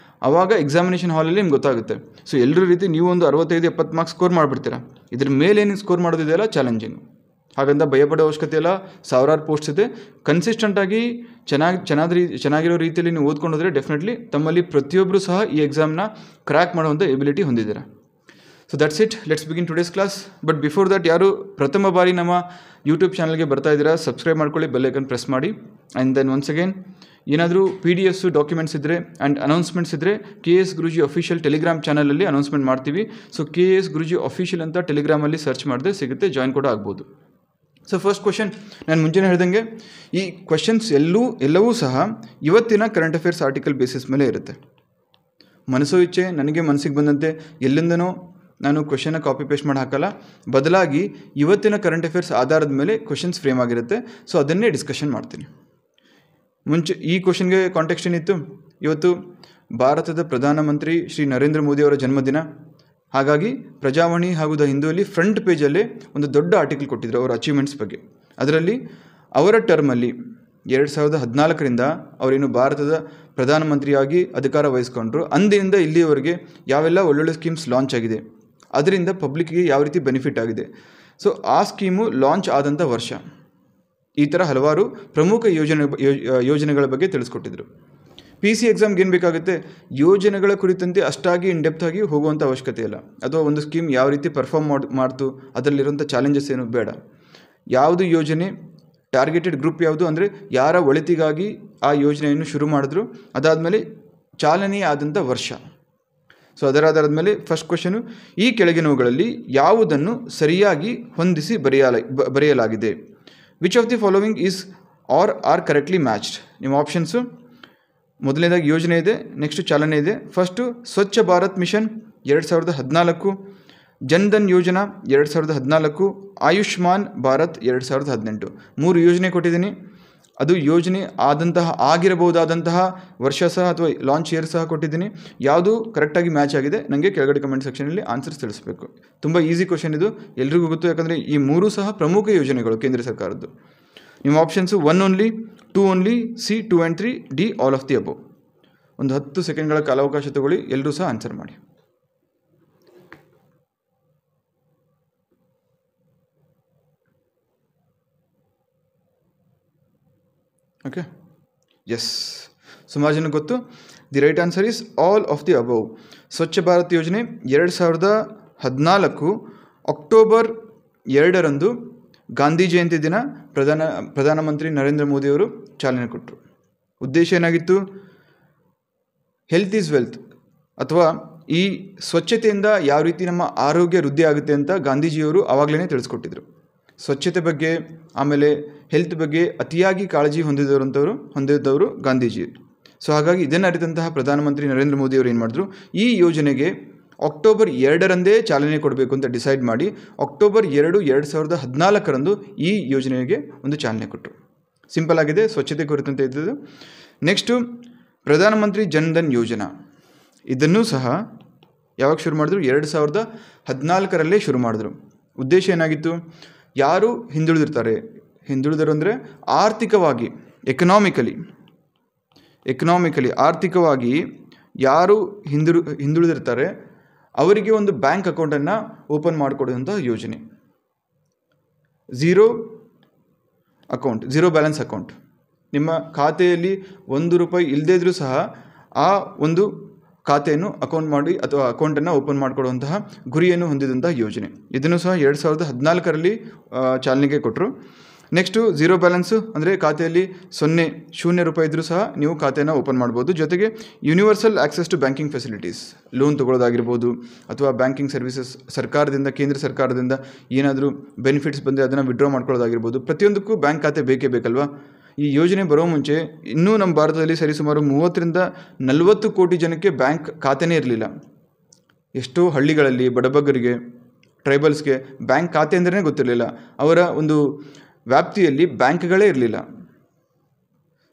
ಆವಾಗ ಎಕ್ಸಾಮಿನೇಷನ್ ಹಾಲಲ್ಲಿ ನಿಮ್ಗೆ ಗೊತ್ತಾಗುತ್ತೆ. ಸೊ ಎಲ್ಲರ ರೀತಿ ನೀವು ಒಂದು 65-70 ಮಾರ್ಕ್ಸ್ ಸ್ಕೋರ್ ಮಾಡಿಬಿಡ್ತೀರಾ. ಇದ್ರ ಮೇಲೆ ಏನು ಸ್ಕೋರ್ ಮಾಡೋದಿದೆಯಲ್ಲ ಚಾಲೆಂಜಿಂಗ್. ಹಾಗಂತ ಭಯಪಡೋ ಅವಶ್ಯಕತೆ ಇಲ್ಲ. ಸಾವಿರಾರು ಪೋಸ್ಟ್ ಇದೆ. ಕನ್ಸಿಸ್ಟೆಂಟಾಗಿ ಚೆನ್ನಾಗಿರೋ ರೀತಿಯಲ್ಲಿ ನೀವು ಓದ್ಕೊಂಡೋದ್ರೆ ಡೆಫಿನೆಟ್ಲಿ ತಮ್ಮಲ್ಲಿ ಪ್ರತಿಯೊಬ್ಬರು ಸಹ ಈ ಎಕ್ಸಾಮ್ನ ಕ್ರ್ಯಾಕ್ ಮಾಡುವಂಥ ಎಬಿಲಿಟಿ ಹೊಂದಿದ್ದೀರಾ. So that's it, let's begin today's class. But before that, ಯಾರು ಪ್ರಥಮ ಬಾರಿ ನಮ್ಮ ಯೂಟ್ಯೂಬ್ ಚಾನಲ್ಗೆ ಬರ್ತಾ ಇದ್ದೀರಾ, ಸಬ್ಸ್ಕ್ರೈಬ್ ಮಾಡ್ಕೊಳ್ಳಿ, ಬೆಲ್ ಐಕನ್ ಪ್ರೆಸ್ ಮಾಡಿ. ಆ್ಯಂಡ್ ದೆನ್ ಒನ್ಸ್ ಅಗೇನ್, ಏನಾದರೂ PDF ಡಾಕ್ಯುಮೆಂಟ್ಸ್ ಇದ್ದರೆ ಆ್ಯಂಡ್ ಅನೌನ್ಸ್ಮೆಂಟ್ಸ್ ಇದ್ದರೆ KS ಗುರೂಜಿ ಅಫಿಷಿಯಲ್ ಟೆಲಿಗ್ರಾಮ್ ಚಾನಲಲ್ಲಿ ಅನೌನ್ಸ್ಮೆಂಟ್ ಮಾಡ್ತೀವಿ. ಸೊ KS ಗುರೂಜಿ ಅಫಿಷಿಯಲ್ ಅಂತ ಟೆಲಿಗ್ರಾಮಲ್ಲಿ ಸರ್ಚ್ ಮಾಡಿದ್ರೆ ಸಿಗುತ್ತೆ, ಜಾಯಿನ್ ಕೂಡ ಆಗ್ಬೋದು. ಸೊ ಫಸ್ಟ್ ಕ್ವೆಶನ್, ನಾನು ಮುಂಚೆನೇ ಹೇಳ್ದಂಗೆ ಈ ಕ್ವೆಶನ್ಸ್ ಎಲ್ಲವೂ ಸಹ ಇವತ್ತಿನ ಕರೆಂಟ್ ಅಫೇರ್ಸ್ ಆರ್ಟಿಕಲ್ ಬೇಸಿಸ್ ಮೇಲೆ ಇರುತ್ತೆ. ಮನಸ್ಸೋ ಇಚ್ಛೆ ನನಗೆ ಮನಸ್ಸಿಗೆ ಬಂದಂತೆ ಎಲ್ಲಿಂದನೋ ನಾನು ಕ್ವೆಶನ್ನ ಕಾಪಿ ಪೇಸ್ಟ್ ಮಾಡಿ ಹಾಕಲ್ಲ, ಬದಲಾಗಿ ಇವತ್ತಿನ ಕರೆಂಟ್ ಅಫೇರ್ಸ್ ಆಧಾರದ ಮೇಲೆ ಕ್ವೆಶನ್ಸ್ ಫ್ರೇಮ್ ಆಗಿರುತ್ತೆ. ಸೊ ಅದನ್ನೇ ಡಿಸ್ಕಷನ್ ಮಾಡ್ತೀನಿ. ಈ ಕ್ವೆಶನ್ಗೆ ಕಾಂಟೆಕ್ಸ್ಟ್ ಏನಿತ್ತು, ಇವತ್ತು ಭಾರತದ ಪ್ರಧಾನಮಂತ್ರಿ ಶ್ರೀ ನರೇಂದ್ರ ಮೋದಿ ಅವರ ಜನ್ಮದಿನ. ಹಾಗಾಗಿ ಪ್ರಜಾವಾಣಿ ಹಾಗೂ ದ ಹಿಂದೂಯಲ್ಲಿ ಫ್ರಂಟ್ ಪೇಜಲ್ಲೇ ಒಂದು ದೊಡ್ಡ ಆರ್ಟಿಕಲ್ ಕೊಟ್ಟಿದ್ದರು ಅವರ ಅಚೀವ್ಮೆಂಟ್ಸ್ ಬಗ್ಗೆ. ಅದರಲ್ಲಿ ಅವರ ಟರ್ಮಲ್ಲಿ 2014ರಿಂದ ಅವರೇನು ಭಾರತದ ಪ್ರಧಾನಮಂತ್ರಿಯಾಗಿ ಅಧಿಕಾರ ವಹಿಸ್ಕೊಂಡ್ರು, ಅಂದಿನಿಂದ ಇಲ್ಲಿಯವರೆಗೆ ಯಾವೆಲ್ಲ ಒಳ್ಳೊಳ್ಳೆ ಸ್ಕೀಮ್ಸ್ ಲಾಂಚ್ ಆಗಿದೆ, ಅದರಿಂದ ಪಬ್ಲಿಕ್ಗೆ ಯಾವ ರೀತಿ ಬೆನಿಫಿಟ್ ಆಗಿದೆ, ಸೊ ಆ ಸ್ಕೀಮು ಲಾಂಚ್ ಆದಂಥ ವರ್ಷ, ಈ ಥರ ಹಲವಾರು ಪ್ರಮುಖ ಯೋಜನೆಗಳ ಬಗ್ಗೆ ತಿಳಿಸ್ಕೊಟ್ಟಿದ್ರು. PC ಎಕ್ಸಾಮ್ಗೆ ಏನು ಬೇಕಾಗುತ್ತೆ, ಯೋಜನೆಗಳ ಕುರಿತಂತೆ ಅಷ್ಟಾಗಿ ಇನ್ಡೆಪ್ತ್ ಆಗಿ ಹೋಗುವಂಥ ಅವಶ್ಯಕತೆ ಇಲ್ಲ, ಅಥವಾ ಒಂದು ಸ್ಕೀಮ್ ಯಾವ ರೀತಿ ಪರ್ಫಾರ್ಮ್ ಮಾಡ್ತು, ಅದರಲ್ಲಿರುವಂಥ ಚಾಲೆಂಜಸ್ ಏನು ಬೇಡ. ಯಾವುದು ಯೋಜನೆ, ಟಾರ್ಗೆಟೆಡ್ ಗ್ರೂಪ್ ಯಾವುದು, ಅಂದರೆ ಯಾರ ಒಳಿತಿಗಾಗಿ ಆ ಯೋಜನೆಯನ್ನು ಶುರು ಮಾಡಿದ್ರು, ಅದಾದಮೇಲೆ ಚಾಲನೆ ಆದಂಥ ವರ್ಷ. ಸೊ ಅದರ ಆಧಾರದ ಮೇಲೆ ಫಸ್ಟ್ ಕ್ವೆಶನು, ಈ ಕೆಳಗಿನವುಗಳಲ್ಲಿ ಯಾವುದನ್ನು ಸರಿಯಾಗಿ ಹೊಂದಿಸಿ ಬರೆಯಲಾಗಿದೆ? Which of the following is are correctly matched? ನಿಮ್ಮ ಆಪ್ಷನ್ಸು, ಮೊದಲನೇದಾಗಿ ಯೋಜನೆ ಇದೆ, ನೆಕ್ಸ್ಟ್ ಚಾಲನೆ ಇದೆ. ಫಸ್ಟು ಸ್ವಚ್ಛ ಭಾರತ್ ಮಿಷನ್ 2014, ಜನ್ಧನ್ ಯೋಜನಾ 2014, ಆಯುಷ್ಮಾನ್ ಭಾರತ್ 2018. 3 ಯೋಜನೆ ಕೊಟ್ಟಿದ್ದೀನಿ. ಅದು ಯೋಜನೆ ಆಗಿರಬಹುದಾದಂತಹ ವರ್ಷ ಸಹ ಅಥವಾ ಲಾಂಚ್ ಇಯರ್ ಸಹ ಕೊಟ್ಟಿದ್ದೀನಿ. ಯಾವುದು ಕರೆಕ್ಟಾಗಿ ಮ್ಯಾಚ್ ಆಗಿದೆ ನನಗೆ ಕೆಳಗಡೆ ಕಮೆಂಟ್ ಸೆಕ್ಷನಲ್ಲಿ ಆನ್ಸರ್ಸ್ ತಿಳಿಸಬೇಕು. ತುಂಬ ಈಸಿ ಕ್ವೆಶನ್ ಇದು, ಎಲ್ರಿಗೂ ಗೊತ್ತು, ಯಾಕಂದರೆ ಈ 3 ಸಹ ಪ್ರಮುಖ ಯೋಜನೆಗಳು ಕೇಂದ್ರ ಸರ್ಕಾರದ್ದು. ನಿಮ್ಮ options 1 only, 2 only, C 2 and 3, D all of the above. ಒಂದು 10 ಸೆಕೆಂಡ್ಗಳ ಕಾಲಾವಕಾಶ ತಗೊಳ್ಳಿ, ಎಲ್ಲರೂ ಸಹ ಆನ್ಸರ್ ಮಾಡಿ. ಓಕೆ, ಎಸ್, ಸುಮಾರು ಜನ ಗೊತ್ತು. The right answer is all of the above. Swachh Bharat ಯೋಜನೆ 2014 ಅಕ್ಟೋಬರ್ 2ರಂದು ಗಾಂಧಿ ಜಯಂತಿ ದಿನ ಪ್ರಧಾನಮಂತ್ರಿ ನರೇಂದ್ರ ಮೋದಿಯವರು ಚಾಲನೆ ಕೊಟ್ಟರು. ಉದ್ದೇಶ ಏನಾಗಿತ್ತು? ಹೆಲ್ತ್ ಈಸ್ ವೆಲ್ತ್, ಅಥವಾ ಈ ಸ್ವಚ್ಛತೆಯಿಂದ ಯಾವ ರೀತಿ ನಮ್ಮ ಆರೋಗ್ಯ ವೃದ್ಧಿ ಆಗುತ್ತೆ ಅಂತ ಗಾಂಧೀಜಿಯವರು ಆವಾಗಲೇ ತಿಳಿಸ್ಕೊಟ್ಟಿದ್ರು. ಸ್ವಚ್ಛತೆ ಬಗ್ಗೆ, ಆಮೇಲೆ ಹೆಲ್ತ್ ಬಗ್ಗೆ ಅತಿಯಾಗಿ ಕಾಳಜಿ ಹೊಂದಿದ್ದವರು ಗಾಂಧೀಜಿ. ಸೊ ಹಾಗಾಗಿ ಇದನ್ನು ಅರಿತಂತಹ ಪ್ರಧಾನಮಂತ್ರಿ ನರೇಂದ್ರ ಮೋದಿಯವರು ಏನು ಮಾಡಿದ್ರು, ಈ ಯೋಜನೆಗೆ ಅಕ್ಟೋಬರ್ 2ರಂದೇ ಚಾಲನೆ ಕೊಡಬೇಕು ಅಂತ ಡಿಸೈಡ್ ಮಾಡಿ ಅಕ್ಟೋಬರ್ 2, 2014ರಂದು ಈ ಯೋಜನೆಗೆ ಒಂದು ಚಾಲನೆ ಕೊಟ್ಟರು. ಸಿಂಪಲ್ ಆಗಿದೆ, ಸ್ವಚ್ಛತೆ ಕುರಿತಂತೆ ಇದ್ದದ್ದು. ನೆಕ್ಸ್ಟು ಪ್ರಧಾನಮಂತ್ರಿ ಜನ್ಧನ್ ಯೋಜನಾ, ಇದನ್ನೂ ಸಹ ಯಾವಾಗ ಶುರು ಮಾಡಿದ್ರು? 2014ರಲ್ಲೇ ಶುರು ಮಾಡಿದ್ರು. ಉದ್ದೇಶ ಏನಾಗಿತ್ತು? ಯಾರು ಹಿಂದುಳಿದರು ಅಂದರೆ ಆರ್ಥಿಕವಾಗಿ, ಎಕನಾಮಿಕಲಿ ಆರ್ಥಿಕವಾಗಿ ಯಾರು ಹಿಂದುಳಿದಿರ್ತಾರೆ ಅವರಿಗೆ ಒಂದು ಬ್ಯಾಂಕ್ ಅಕೌಂಟನ್ನು ಓಪನ್ ಮಾಡಿಕೊಡುವಂಥ ಯೋಜನೆ. Zero balance account. ನಿಮ್ಮ ಖಾತೆಯಲ್ಲಿ ₹1 ಇಲ್ಲದೇ ಇದ್ದರೂ ಸಹ ಆ ಒಂದು ಖಾತೆಯನ್ನು ಅಕೌಂಟನ್ನು ಓಪನ್ ಮಾಡಿಕೊಡುವಂತಹ ಗುರಿಯನ್ನು ಹೊಂದಿದಂತಹ ಯೋಜನೆ. ಇದನ್ನು ಸಹ 2014ರಲ್ಲಿ ಚಾಲನೆಗೆ ಕೊಟ್ಟರು. ನೆಕ್ಸ್ಟು ಝೀರೋ ಬ್ಯಾಲೆನ್ಸು ಅಂದರೆ ಖಾತೆಯಲ್ಲಿ ₹0 ಇದ್ದರೂ ಸಹ ನೀವು ಖಾತೆಯನ್ನು ಓಪನ್ ಮಾಡ್ಬೋದು. ಜೊತೆಗೆ universal access to banking facilities, loan ತೊಗೊಳ್ಳೋದಾಗಿರ್ಬೋದು, ಅಥವಾ ಬ್ಯಾಂಕಿಂಗ್ ಸರ್ವಿಸಸ್ ಸರ್ಕಾರದಿಂದ, ಕೇಂದ್ರ ಸರ್ಕಾರದಿಂದ ಏನಾದರೂ ಬೆನಿಫಿಟ್ಸ್ ಬಂದರೆ ಅದನ್ನು ವಿಡ್ರಾ ಮಾಡ್ಕೊಳ್ಳೋದಾಗಿರ್ಬೋದು. ಪ್ರತಿಯೊಂದಕ್ಕೂ ಬ್ಯಾಂಕ್ ಖಾತೆ ಬೇಕಲ್ವಾ? ಈ ಯೋಜನೆ ಬರೋ ಮುಂಚೆ ಇನ್ನೂ ನಮ್ಮ ಭಾರತದಲ್ಲಿ ಸರಿಸುಮಾರು 30ರಿಂದ 40 ಕೋಟಿ ಜನಕ್ಕೆ ಬ್ಯಾಂಕ್ ಖಾತೆನೇ ಇರಲಿಲ್ಲ. ಎಷ್ಟೋ ಹಳ್ಳಿಗಳಲ್ಲಿ ಬಡಬಗ್ಗರಿಗೆ, ಟ್ರೈಬಲ್ಸ್ಗೆ ಬ್ಯಾಂಕ್ ಖಾತೆ ಅಂದ್ರೇ ಗೊತ್ತಿರಲಿಲ್ಲ. ಅವರ ಒಂದು ವ್ಯಾಪ್ತಿಯಲ್ಲಿ ಬ್ಯಾಂಕ್ಗಳೇ ಇರಲಿಲ್ಲ.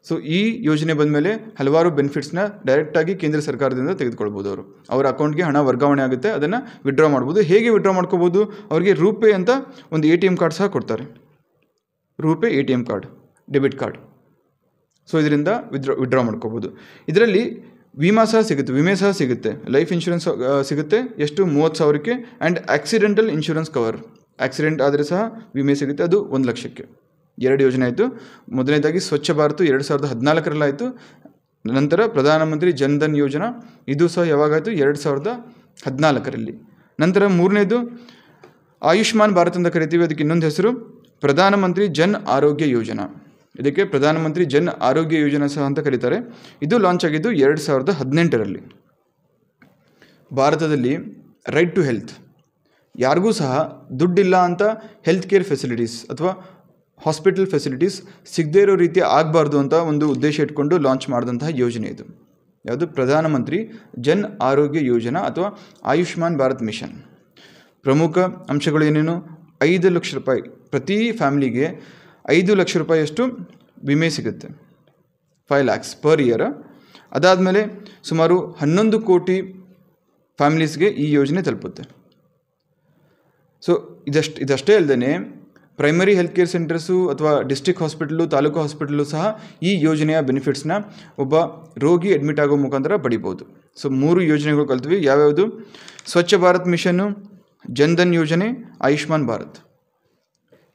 ಸೊ ಈ ಯೋಜನೆ ಬಂದ ಮೇಲೆ ಹಲವಾರು ಬೆನಿಫಿಟ್ಸ್ನ ಡೈರೆಕ್ಟಾಗಿ ಕೇಂದ್ರ ಸರ್ಕಾರದಿಂದ ತೆಗೆದುಕೊಳ್ಬೋದು. ಅವರ ಅಕೌಂಟ್ಗೆ ಹಣ ವರ್ಗಾವಣೆ ಆಗುತ್ತೆ, ಅದನ್ನು ವಿಡ್ರಾ ಮಾಡ್ಬೋದು. ಹೇಗೆ ವಿಡ್ರಾ ಮಾಡ್ಕೋಬೋದು? ಅವರಿಗೆ ರೂಪೇ ಅಂತ ಒಂದು ATM ಕಾರ್ಡ್ ಸಹ ಕೊಡ್ತಾರೆ. RuPay ATM card, debit card. So ಇದರಿಂದ ವಿಡ್ರಾ ಮಾಡ್ಕೋಬೋದು. ಇದರಲ್ಲಿ ವಿಮೆ ಸಹ ಸಿಗುತ್ತೆ, ಲೈಫ್ ಇನ್ಶೂರೆನ್ಸ್ ಸಿಗುತ್ತೆ. ಎಷ್ಟು? 30,000ಕ್ಕೆ. And accidental insurance cover, accident ಆದರೆ ಸಹ ವಿಮೆ ಸಿಗುತ್ತೆ, ಅದು 1 ಲಕ್ಷಕ್ಕೆ. 2 ಯೋಜನೆ ಆಯಿತು. ಮೊದಲನೇದಾಗಿ ಸ್ವಚ್ಛ ಭಾರತ್ 2014ರಲ್ಲಾಯಿತು. ನಂತರ ಪ್ರಧಾನಮಂತ್ರಿ ಜನ್ಧನ್ ಯೋಜನಾ, ಇದು ಸಹ ಯಾವಾಗಾಯಿತು? 2014ರಲ್ಲಿ. ನಂತರ ಮೂರನೇದು ಆಯುಷ್ಮಾನ್ ಭಾರತ್ ಅಂತ ಕರಿತೀವಿ, ಅದಕ್ಕೆ ಇನ್ನೊಂದು ಹೆಸರು ಪ್ರಧಾನಮಂತ್ರಿ ಜನ್ ಆರೋಗ್ಯ ಯೋಜನಾ. ಇದಕ್ಕೆ ಪ್ರಧಾನಮಂತ್ರಿ ಜನ್ ಆರೋಗ್ಯ ಯೋಜನಾ ಸಹ ಅಂತ ಕರೀತಾರೆ. ಇದು ಲಾಂಚ್ ಆಗಿದ್ದು 2018ರಲ್ಲಿ. ಭಾರತದಲ್ಲಿ ರೈಟ್ ಟು ಹೆಲ್ತ್, ಯಾರಿಗೂ ಸಹ ದುಡ್ಡಿಲ್ಲ ಅಂತ ಹೆಲ್ತ್ ಕೇರ್ ಫೆಸಿಲಿಟೀಸ್ ಅಥವಾ ಹಾಸ್ಪಿಟಲ್ ಫೆಸಿಲಿಟೀಸ್ ಸಿಗದೇ ಇರೋ ರೀತಿ ಆಗಬಾರ್ದು ಅಂತ ಒಂದು ಉದ್ದೇಶ ಇಟ್ಕೊಂಡು ಲಾಂಚ್ ಮಾಡಿದಂತಹ ಯೋಜನೆ ಇದು. ಯಾವುದು? ಪ್ರಧಾನಮಂತ್ರಿ ಜನ್ ಆರೋಗ್ಯ ಯೋಜನಾ ಅಥವಾ ಆಯುಷ್ಮಾನ್ ಭಾರತ್ ಮಿಷನ್. ಪ್ರಮುಖ ಅಂಶಗಳು ಏನೇನು? 5 ಲಕ್ಷ ರೂಪಾಯಿ ಪ್ರತಿ ಫ್ಯಾಮ್ಲಿಗೆ 5 ಲಕ್ಷ ರೂಪಾಯಿಯಷ್ಟು ವಿಮೆ ಸಿಗುತ್ತೆ, 5 lakhs ಪರ್ ಇಯರ್. ಅದಾದಮೇಲೆ ಸುಮಾರು 11 ಕೋಟಿ ಫ್ಯಾಮ್ಲೀಸ್ಗೆ ಈ ಯೋಜನೆ ತಲುಪುತ್ತೆ. ಸೊ ಇದಷ್ಟೇ ಅಲ್ಲದೆ ಪ್ರೈಮರಿ ಹೆಲ್ತ್ ಕೇರ್ ಸೆಂಟರ್ಸು ಅಥವಾ ಡಿಸ್ಟ್ರಿಕ್ಟ್ ಹಾಸ್ಪಿಟಲು, ತಾಲೂಕು ಹಾಸ್ಪಿಟಲು ಸಹ ಈ ಯೋಜನೆಯ ಬೆನಿಫಿಟ್ಸ್ನ ಒಬ್ಬ ರೋಗಿ ಅಡ್ಮಿಟ್ ಆಗೋ ಮುಖಾಂತರ ಪಡಿಬೋದು. ಸೊ 3 ಯೋಜನೆಗಳು ಕಲ್ತ್ವಿ. ಯಾವ್ಯಾವುದು? ಸ್ವಚ್ಛ ಭಾರತ್ ಮಿಷನ್ನು, ಜನ್ಧನ್ ಯೋಜನೆ, ಆಯುಷ್ಮಾನ್ ಭಾರತ್.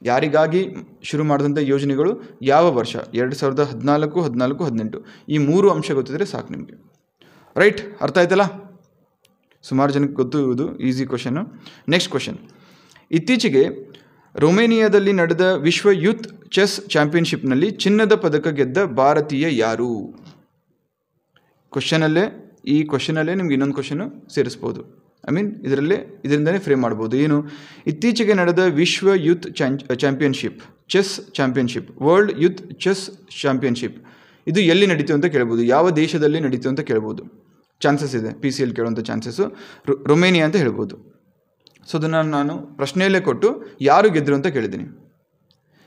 ಯಾರಿಗಾಗಿ ಶುರು ಮಾಡಿದಂಥ ಯೋಜನೆಗಳು, ಯಾವ ವರ್ಷ? 2014, 14, 18. ಈ 3 ಅಂಶ ಗೊತ್ತಿದ್ರೆ ಸಾಕು ನಿಮಗೆ. ರೈಟ್, ಅರ್ಥ ಆಯ್ತಲ್ಲ? ಸುಮಾರು ಜನಕ್ಕೆ ಗೊತ್ತು, ಇದು ಈಸಿ ಕ್ವಶನ್ನು. Next question. ಇತ್ತೀಚೆಗೆ ರೊಮೇನಿಯಾದಲ್ಲಿ ನಡೆದ ವಿಶ್ವ ಯೂತ್ ಚೆಸ್ ಚಾಂಪಿಯನ್ಶಿಪ್ನಲ್ಲಿ ಚಿನ್ನದ ಪದಕ ಗೆದ್ದ ಭಾರತೀಯ ಯಾರು? ಈ ಕ್ವಶನಲ್ಲೇ ನಿಮ್ಗೆ ಇನ್ನೊಂದು ಕ್ವಶನ್ನು ಸೇರಿಸ್ಬೋದು. ಇದರಿಂದನೇ ಫ್ರೇಮ್ ಮಾಡ್ಬೋದು. ಏನು? ಇತ್ತೀಚೆಗೆ ನಡೆದ ವಿಶ್ವ youth championship, chess championship, world youth chess championship, ಇದು ಎಲ್ಲಿ ನಡೀತು ಅಂತ ಕೇಳ್ಬೋದು. ಯಾವ ದೇಶದಲ್ಲಿ ನಡೀತು ಅಂತ ಕೇಳ್ಬೋದು. ಚಾನ್ಸಸ್ ಇದೆ, PCL ಕೇಳುವಂಥ ಚಾನ್ಸಸ್ಸು. ರೊಮೇನಿಯಾ ಅಂತ ಹೇಳ್ಬೋದು. ಸೊ ಅದನ್ನು ನಾನು ಪ್ರಶ್ನೆಯಲ್ಲೇ ಕೊಟ್ಟು ಯಾರು ಗೆದ್ದರು ಅಂತ ಕೇಳಿದ್ದೀನಿ.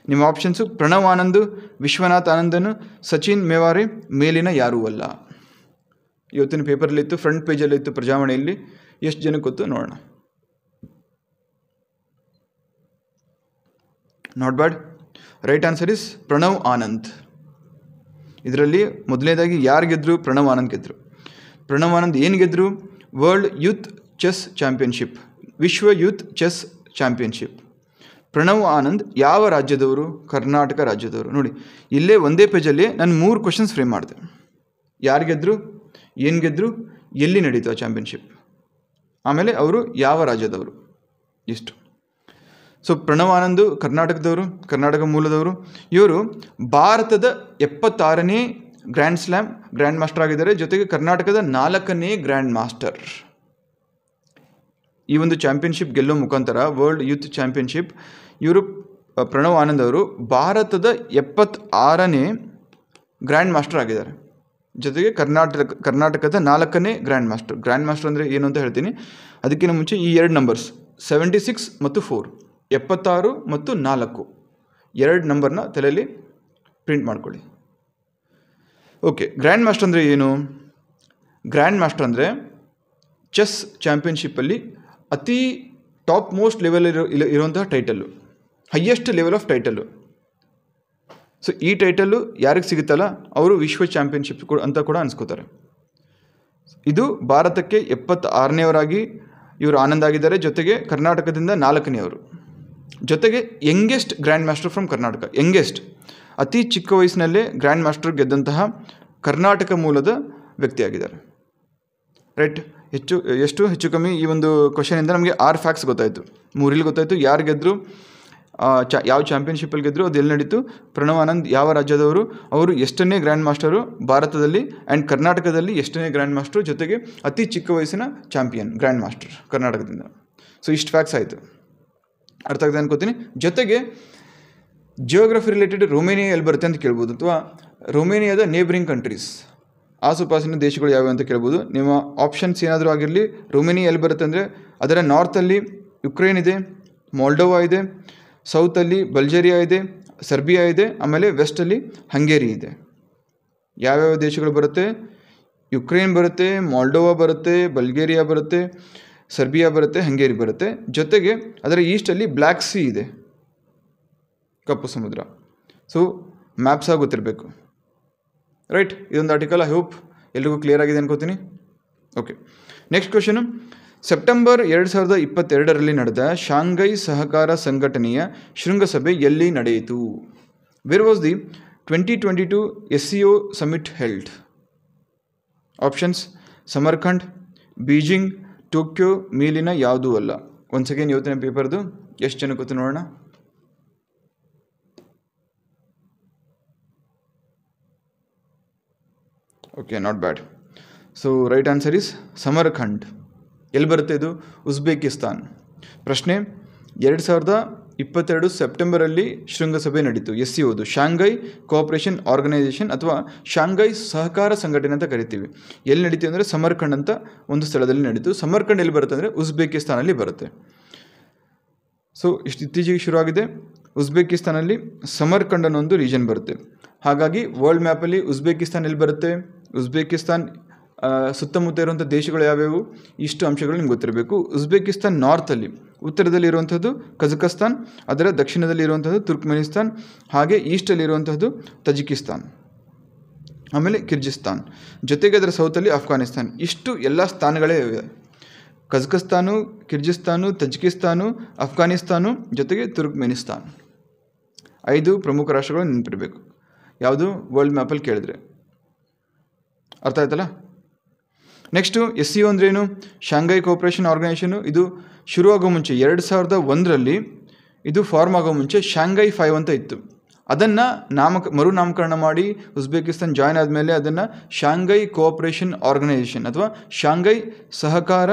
ನಿಮ್ಮ ಆಪ್ಷನ್ಸು: ಪ್ರಣವ್ ಆನಂದ್, ವಿಶ್ವನಾಥ್ ಆನಂದನ್, ಸಚಿನ್ ಮೇವಾರೆ, ಮೇಲಿನ ಯಾರೂ ಅಲ್ಲ. ಇವತ್ತಿನ ಪೇಪರಲ್ಲಿತ್ತು, ಫ್ರಂಟ್ ಪೇಜಲ್ಲಿತ್ತು ಪ್ರಜಾವಾಣಿಯಲ್ಲಿ. ಎಷ್ಟು ಜನಕ್ಕೆ ಗೊತ್ತು ನೋಡೋಣ. Not bad. Right answer is Pranav Anand. ಇದರಲ್ಲಿ ಮೊದಲನೇದಾಗಿ ಯಾರು ಗೆದ್ದರು? ಪ್ರಣವ್ ಆನಂದ್ ಗೆದ್ದರು. ಪ್ರಣವ್ ಆನಂದ್ ಏನು ಗೆದ್ದರು? ವರ್ಲ್ಡ್ ಯೂತ್ ಚೆಸ್ ಚಾಂಪಿಯನ್ಶಿಪ್, ವಿಶ್ವ youth chess championship. Pranav Anand ಯಾವ ರಾಜ್ಯದವರು? ಕರ್ನಾಟಕ ರಾಜ್ಯದವರು. ನೋಡಿ, ಇಲ್ಲೇ ಒಂದೇ ಪೇಜಲ್ಲಿ ನಾನು 3 ಕ್ವಶನ್ಸ್ ಫ್ರೇಮ್ ಮಾಡಿದೆ. ಯಾರು ಗೆದ್ದರು, ಏನು ಗೆದ್ದರು, ಎಲ್ಲಿ ನಡೀತು ಆ ಚಾಂಪಿಯನ್ಶಿಪ್, ಆಮೇಲೆ ಅವರು ಯಾವ ರಾಜ್ಯದವರು, ಇಷ್ಟು. ಸೊ ಪ್ರಣವ್ ಆನಂದ್ ಕರ್ನಾಟಕದವರು, ಕರ್ನಾಟಕ ಮೂಲದವರು. ಇವರು ಭಾರತದ 76ನೇ ಗ್ರ್ಯಾಂಡ್ ಸ್ಲ್ಯಾಮ್ ಗ್ರ್ಯಾಂಡ್ ಮಾಸ್ಟರ್ ಆಗಿದ್ದಾರೆ. ಜೊತೆಗೆ ಕರ್ನಾಟಕದ 4ನೇ ಗ್ರ್ಯಾಂಡ್ ಮಾಸ್ಟರ್. ಈ ಒಂದು ಚಾಂಪಿಯನ್ಶಿಪ್ ಗೆಲ್ಲೋ ಮುಖಾಂತರ, ವರ್ಲ್ಡ್ ಯೂತ್ ಚಾಂಪಿಯನ್ಶಿಪ್, ಇವರು ಪ್ರಣವ್ ಆನಂದ್ ಅವರು ಭಾರತದ 76ನೇ ಗ್ರ್ಯಾಂಡ್ ಮಾಸ್ಟರ್ ಆಗಿದ್ದಾರೆ. ಜೊತೆಗೆ ಕರ್ನಾಟಕದ 4ನೇ ಗ್ರ್ಯಾಂಡ್ ಮಾಸ್ಟರ್. ಗ್ರ್ಯಾಂಡ್ ಮಾಸ್ಟರ್ ಅಂದರೆ ಏನು ಅಂತ ಹೇಳ್ತೀನಿ. ಅದಕ್ಕಿಂತ ಮುಂಚೆ ಈ 2 ನಂಬರ್ಸ್ 76 ಮತ್ತು 4, 76 ಮತ್ತು 4, 2 ನಂಬರ್ನ ತಲೆಯಲ್ಲಿ ಪ್ರಿಂಟ್ ಮಾಡ್ಕೊಳ್ಳಿ. ಓಕೆ, ಗ್ರ್ಯಾಂಡ್ ಮಾಸ್ಟರ್ ಅಂದರೆ ಏನು? ಗ್ರ್ಯಾಂಡ್ ಮಾಸ್ಟರ್ ಅಂದರೆ ಚೆಸ್ ಚಾಂಪಿಯನ್ಶಿಪ್ಪಲ್ಲಿ ಅತಿ ಟಾಪ್ ಮೋಸ್ಟ್ ಲೆವೆಲ್ ಇರುವಂತಹ title, highest level of title. So ಈ ಟೈಟಲ್ಲು ಯಾರಿಗೆ ಸಿಗುತ್ತಲ್ಲ ಅವರು ವಿಶ್ವ ಚಾಂಪಿಯನ್ಶಿಪ್ ಅಂತ ಕೂಡ ಅನ್ಸ್ಕೋತಾರೆ. ಇದು ಭಾರತಕ್ಕೆ 76ನೇವರಾಗಿ ಇವರು ಆನಂದ್ ಆಗಿದ್ದಾರೆ. ಜೊತೆಗೆ ಕರ್ನಾಟಕದಿಂದ 4ನೇವರು. ಜೊತೆಗೆ youngest grand master from Karnataka. Youngest, ಅತಿ ಚಿಕ್ಕ ವಯಸ್ಸಿನಲ್ಲೇ ಗ್ರ್ಯಾಂಡ್ ಮಾಸ್ಟರ್ ಗೆದ್ದಂತಹ ಕರ್ನಾಟಕ ಮೂಲದ ವ್ಯಕ್ತಿಯಾಗಿದ್ದಾರೆ. ರೈಟ್, ಹೆಚ್ಚು ಕಮ್ಮಿ ಈ ಒಂದು ಕ್ವಶನಿಂದ ನಮಗೆ 6 ಫ್ಯಾಕ್ಟ್ಸ್ ಗೊತ್ತಾಯಿತು. 3 ಇಲ್ಲಿ ಗೊತ್ತಾಯಿತು. ಯಾರು ಗೆದ್ದರು, ಯಾವ ಚಾಂಪಿಯನ್ಶಿಪ್ಪಲ್ಲಿ ಗೆದ್ದರು, ಅದು ಎಲ್ಲಿ ನಡೀತು, ಪ್ರಣವ್ ಆನಂದ್ ಯಾವ ರಾಜ್ಯದವರು, ಅವರು ಎಷ್ಟನೇ ಗ್ರ್ಯಾಂಡ್ ಮಾಸ್ಟರು ಭಾರತದಲ್ಲಿ ಆ್ಯಂಡ್ ಕರ್ನಾಟಕದಲ್ಲಿ ಎಷ್ಟನೇ ಗ್ರ್ಯಾಂಡ್ ಮಾಸ್ಟರು, ಜೊತೆಗೆ ಅತಿ ಚಿಕ್ಕ ವಯಸ್ಸಿನ ಚಾಂಪಿಯನ್ ಗ್ರ್ಯಾಂಡ್ ಮಾಸ್ಟರ್ ಕರ್ನಾಟಕದಿಂದ. ಸೊ ಇಷ್ಟು ಫ್ಯಾಕ್ಟ್ಸ್ ಆಯಿತು. ಅರ್ಥ ಆಗಿದೆ ಅನ್ಕೋತೀನಿ. ಜೊತೆಗೆ ಜಿಯೋಗ್ರಫಿ ರಿಲೇಟೆಡ್ ರೊಮೇನಿಯಾ ಎಲ್ಲಿ ಬರುತ್ತೆ ಅಂತ ಕೇಳ್ಬೋದು, ಅಥವಾ ರೊಮೇನಿಯಾದ ನೇಬರಿಂಗ್ ಕಂಟ್ರೀಸ್, ಆಸುಪಾಸಿನ ದೇಶಗಳು ಯಾವ್ಯಾವ ಅಂತ ಕೇಳ್ಬೋದು. ನಿಮ್ಮ ಆಪ್ಷನ್ಸ್ ಏನಾದರೂ ಆಗಿರಲಿ. ರೊಮೇನಿಯಾ ಎಲ್ಲಿ ಬರುತ್ತೆ ಅಂದರೆ ಅದರ ನಾರ್ತಲ್ಲಿ ಯುಕ್ರೇನ್ ಇದೆ, ಮಾಲ್ಡೋವಾ ಇದೆ, ಸೌತಲ್ಲಿ ಬಲ್ಗೇರಿಯಾ ಇದೆ, ಸರ್ಬಿಯಾ ಇದೆ, ಆಮೇಲೆ ವೆಸ್ಟಲ್ಲಿ ಹಂಗೇರಿ ಇದೆ. ಯಾವ್ಯಾವ ದೇಶಗಳು ಬರುತ್ತೆ? ಯುಕ್ರೇನ್ ಬರುತ್ತೆ, ಮಾಲ್ಡೋವಾ ಬರುತ್ತೆ, ಬಲ್ಗೇರಿಯಾ ಬರುತ್ತೆ, ಸರ್ಬಿಯಾ ಬರುತ್ತೆ, ಹಂಗೇರಿ ಬರುತ್ತೆ. ಜೊತೆಗೆ ಅದರ ಈಸ್ಟಲ್ಲಿ ಬ್ಲ್ಯಾಕ್ ಸಿ ಇದೆ, ಕಪ್ಪು ಸಮುದ್ರ. ಸೊ ಮ್ಯಾಪ್ಸ್ ಆಗಿ ಗೊತ್ತಿರಬೇಕು. ರೈಟ್, ಇದೊಂದು ಆರ್ಟಿಕಲ್. ಐ ಹೋಪ್ ಎಲ್ರಿಗೂ ಕ್ಲಿಯರ್ ಆಗಿದೆ ಅನ್ಕೋತೀನಿ. Okay, next question. ಸೆಪ್ಟೆಂಬರ್ 2022ರಲ್ಲಿ ನಡೆದ ಶಾಂಘೈ ಸಹಕಾರ ಸಂಘಟನೆಯ ಶೃಂಗಸಭೆ ಎಲ್ಲಿ ನಡೆಯಿತು? Where was the 2022 SCO summit held? Options: Samarkand, Beijing, Tokyo ಮೇಲಿನ ಯಾವುದೂ ಅಲ್ಲ. ಒಂದು ಸೆಕೆಂಡ್ ಇವತ್ತಿನ ಪೇಪರ್ದು ಎಷ್ಟು ಜನ ಗೊತ್ತು ನೋಡೋಣ. Okay, not bad. So right answer is Samarkand. ಎಲ್ಲಿ ಬರುತ್ತೆ ಇದು? ಉಜ್ಬೇಕಿಸ್ತಾನ್. ಪ್ರಶ್ನೆ, 2022 ಸೆಪ್ಟೆಂಬರಲ್ಲಿ ಶೃಂಗಸಭೆ ನಡೀತು. SCOದು ಶಾಂಘೈ ಕೋಆಪರೇಷನ್ ಆರ್ಗನೈಸೇಷನ್ ಅಥವಾ ಶಾಂಘೈ ಸಹಕಾರ ಸಂಘಟನೆ ಅಂತ ಕರಿತೀವಿ. ಎಲ್ಲಿ ನಡೀತೀವಿ ಅಂದರೆ ಸಮರ್ಖಂಡ್ ಅಂತ ಒಂದು ಸ್ಥಳದಲ್ಲಿ ನಡೀತು. ಸಮರ್ಖಂಡ್ ಎಲ್ಲಿ ಬರುತ್ತೆ ಅಂದರೆ ಉಜ್ಬೇಕಿಸ್ತಾನಲ್ಲಿ ಬರುತ್ತೆ. ಸೊ ಇತ್ತೀಚೆಗೆ ಶುರುವಾಗಿದೆ. ಉಜ್ಬೇಕಿಸ್ತಾನಲ್ಲಿ ಸಮರ್ಖಂಡ್ ಅನ್ನೋ ಒಂದು ರೀಜನ್ ಬರುತ್ತೆ. ಹಾಗಾಗಿ ವರ್ಲ್ಡ್ ಮ್ಯಾಪಲ್ಲಿ ಉಜ್ಬೇಕಿಸ್ತಾನ್ ಎಲ್ಲಿ ಬರುತ್ತೆ? ಉಜ್ಬೇಕಿಸ್ತಾನ್ ಸುತ್ತಮುತ್ತ ಇರುವಂಥ ದೇಶಗಳು ಯಾವ್ಯಾವು, ಇಷ್ಟು ಅಂಶಗಳು ನಿಮ್ಗೆ ಗೊತ್ತಿರಬೇಕು. ಉಜ್ಬೇಕಿಸ್ತಾನ್ ನಾರ್ತಲ್ಲಿ, ಉತ್ತರದಲ್ಲಿ ಇರುವಂಥದ್ದು ಕಜಕಸ್ತಾನ್, ಅದರ ದಕ್ಷಿಣದಲ್ಲಿ ಇರುವಂಥದ್ದು ತುರ್ಕ್ಮೆನಿಸ್ತಾನ್, ಹಾಗೆ ಈಸ್ಟಲ್ಲಿ ಇರುವಂಥದ್ದು ತಜಿಕಿಸ್ತಾನ್, ಆಮೇಲೆ ಕಿರ್ಜಿಸ್ತಾನ್, ಜೊತೆಗೆ ಅದರ ಸೌತಲ್ಲಿ ಅಫ್ಘಾನಿಸ್ತಾನ್. ಇಷ್ಟು ಎಲ್ಲ ಸ್ಥಾನಗಳೇ ಇವೆ. ಕಜಕಸ್ತಾನು, ಕಿರ್ಜಿಸ್ತಾನು, ತಜಿಕಿಸ್ತಾನು, ಅಫ್ಘಾನಿಸ್ತಾನು, ಜೊತೆಗೆ ತುರ್ಕ್ಮೆನಿಸ್ತಾನ್. 5 ಪ್ರಮುಖ ರಾಷ್ಟ್ರಗಳು ನೆನಪಿರಬೇಕು. ಯಾವುದು ವರ್ಲ್ಡ್ ಮ್ಯಾಪಲ್ಲಿ ಕೇಳಿದ್ರೆ. ಅರ್ಥ ಆಯ್ತಲ್ಲ? ನೆಕ್ಸ್ಟು SCO ಅಂದ್ರೇನು? Shanghai cooperation organisation. ಇದು ಶುರುವಾಗೋ ಮುಂಚೆ 2001ರಲ್ಲಿ ಇದು ಫಾರ್ಮ್ ಆಗೋ ಮುಂಚೆ ಶಾಂಘೈ 5 ಅಂತ ಇತ್ತು. ಅದನ್ನು ಮರುನಾಮಕರಣ ಮಾಡಿ ಉಜ್ಬೇಕಿಸ್ತಾನ್ ಜಾಯ್ನ್ ಆದಮೇಲೆ ಅದನ್ನು ಶಾಂಘೈ ಕೋಆಪರೇಷನ್ ಆರ್ಗನೈಸೇಷನ್ ಅಥವಾ ಶಾಂಘೈ ಸಹಕಾರ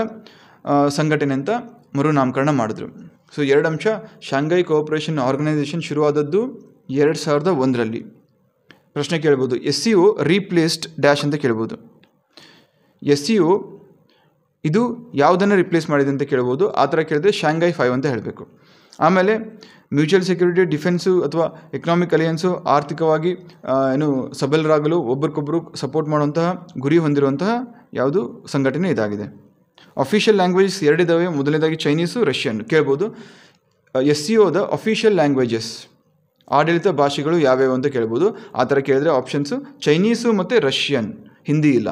ಸಂಘಟನೆ ಅಂತ ಮರುನಾಮಕರಣ ಮಾಡಿದ್ರು. ಸೊ 2 ಅಂಶ. ಶಾಂಘೈ ಕೋಆಪರೇಷನ್ ಆರ್ಗನೈಸೇಷನ್ ಶುರುವಾದದ್ದು 2001ರಲ್ಲಿ. ಪ್ರಶ್ನೆ ಕೇಳ್ಬೋದು, SCO ರೀಪ್ಲೇಸ್ಡ್ ಡ್ಯಾಶ್ ಅಂತ ಕೇಳ್ಬೋದು. SCO ಇದು ಯಾವುದನ್ನು ರಿಪ್ಲೇಸ್ ಮಾಡಿದೆ ಅಂತ ಕೇಳ್ಬೋದು. ಆ ಥರ ಕೇಳಿದ್ರೆ ಶಾಂಘೈ 5 ಅಂತ ಹೇಳಬೇಕು. ಆಮೇಲೆ ಮ್ಯೂಚುವಲ್ ಸೆಕ್ಯೂರಿಟಿ, ಡಿಫೆನ್ಸು ಅಥವಾ ಎಕನಾಮಿಕ್ ಅಲಿಯನ್ಸು, ಆರ್ಥಿಕವಾಗಿ ಸಬಲರಾಗಲು ಒಬ್ರಿಗೊಬ್ಬರು ಸಪೋರ್ಟ್ ಮಾಡುವಂತಹ ಗುರಿ ಹೊಂದಿರುವಂತಹ ಯಾವುದು ಸಂಘಟನೆ ಇದಾಗಿದೆ. ಅಫಿಷಿಯಲ್ ಲ್ಯಾಂಗ್ವೇಜಸ್ 2 ಇದ್ದಾವೆ. ಮೊದಲನೇದಾಗಿ ಚೈನೀಸು, ರಷ್ಯನ್ ಕೇಳ್ಬೋದು. SCOದ ಅಫಿಷಿಯಲ್ ಲ್ಯಾಂಗ್ವೇಜಸ್, ಆಡಳಿತ ಭಾಷೆಗಳು ಯಾವ್ಯಾವು ಅಂತ ಕೇಳ್ಬೋದು. ಆ ಥರ ಕೇಳಿದ್ರೆ ಆಪ್ಷನ್ಸು ಚೈನೀಸು ಮತ್ತು ರಷ್ಯನ್, ಹಿಂದಿ ಇಲ್ಲ.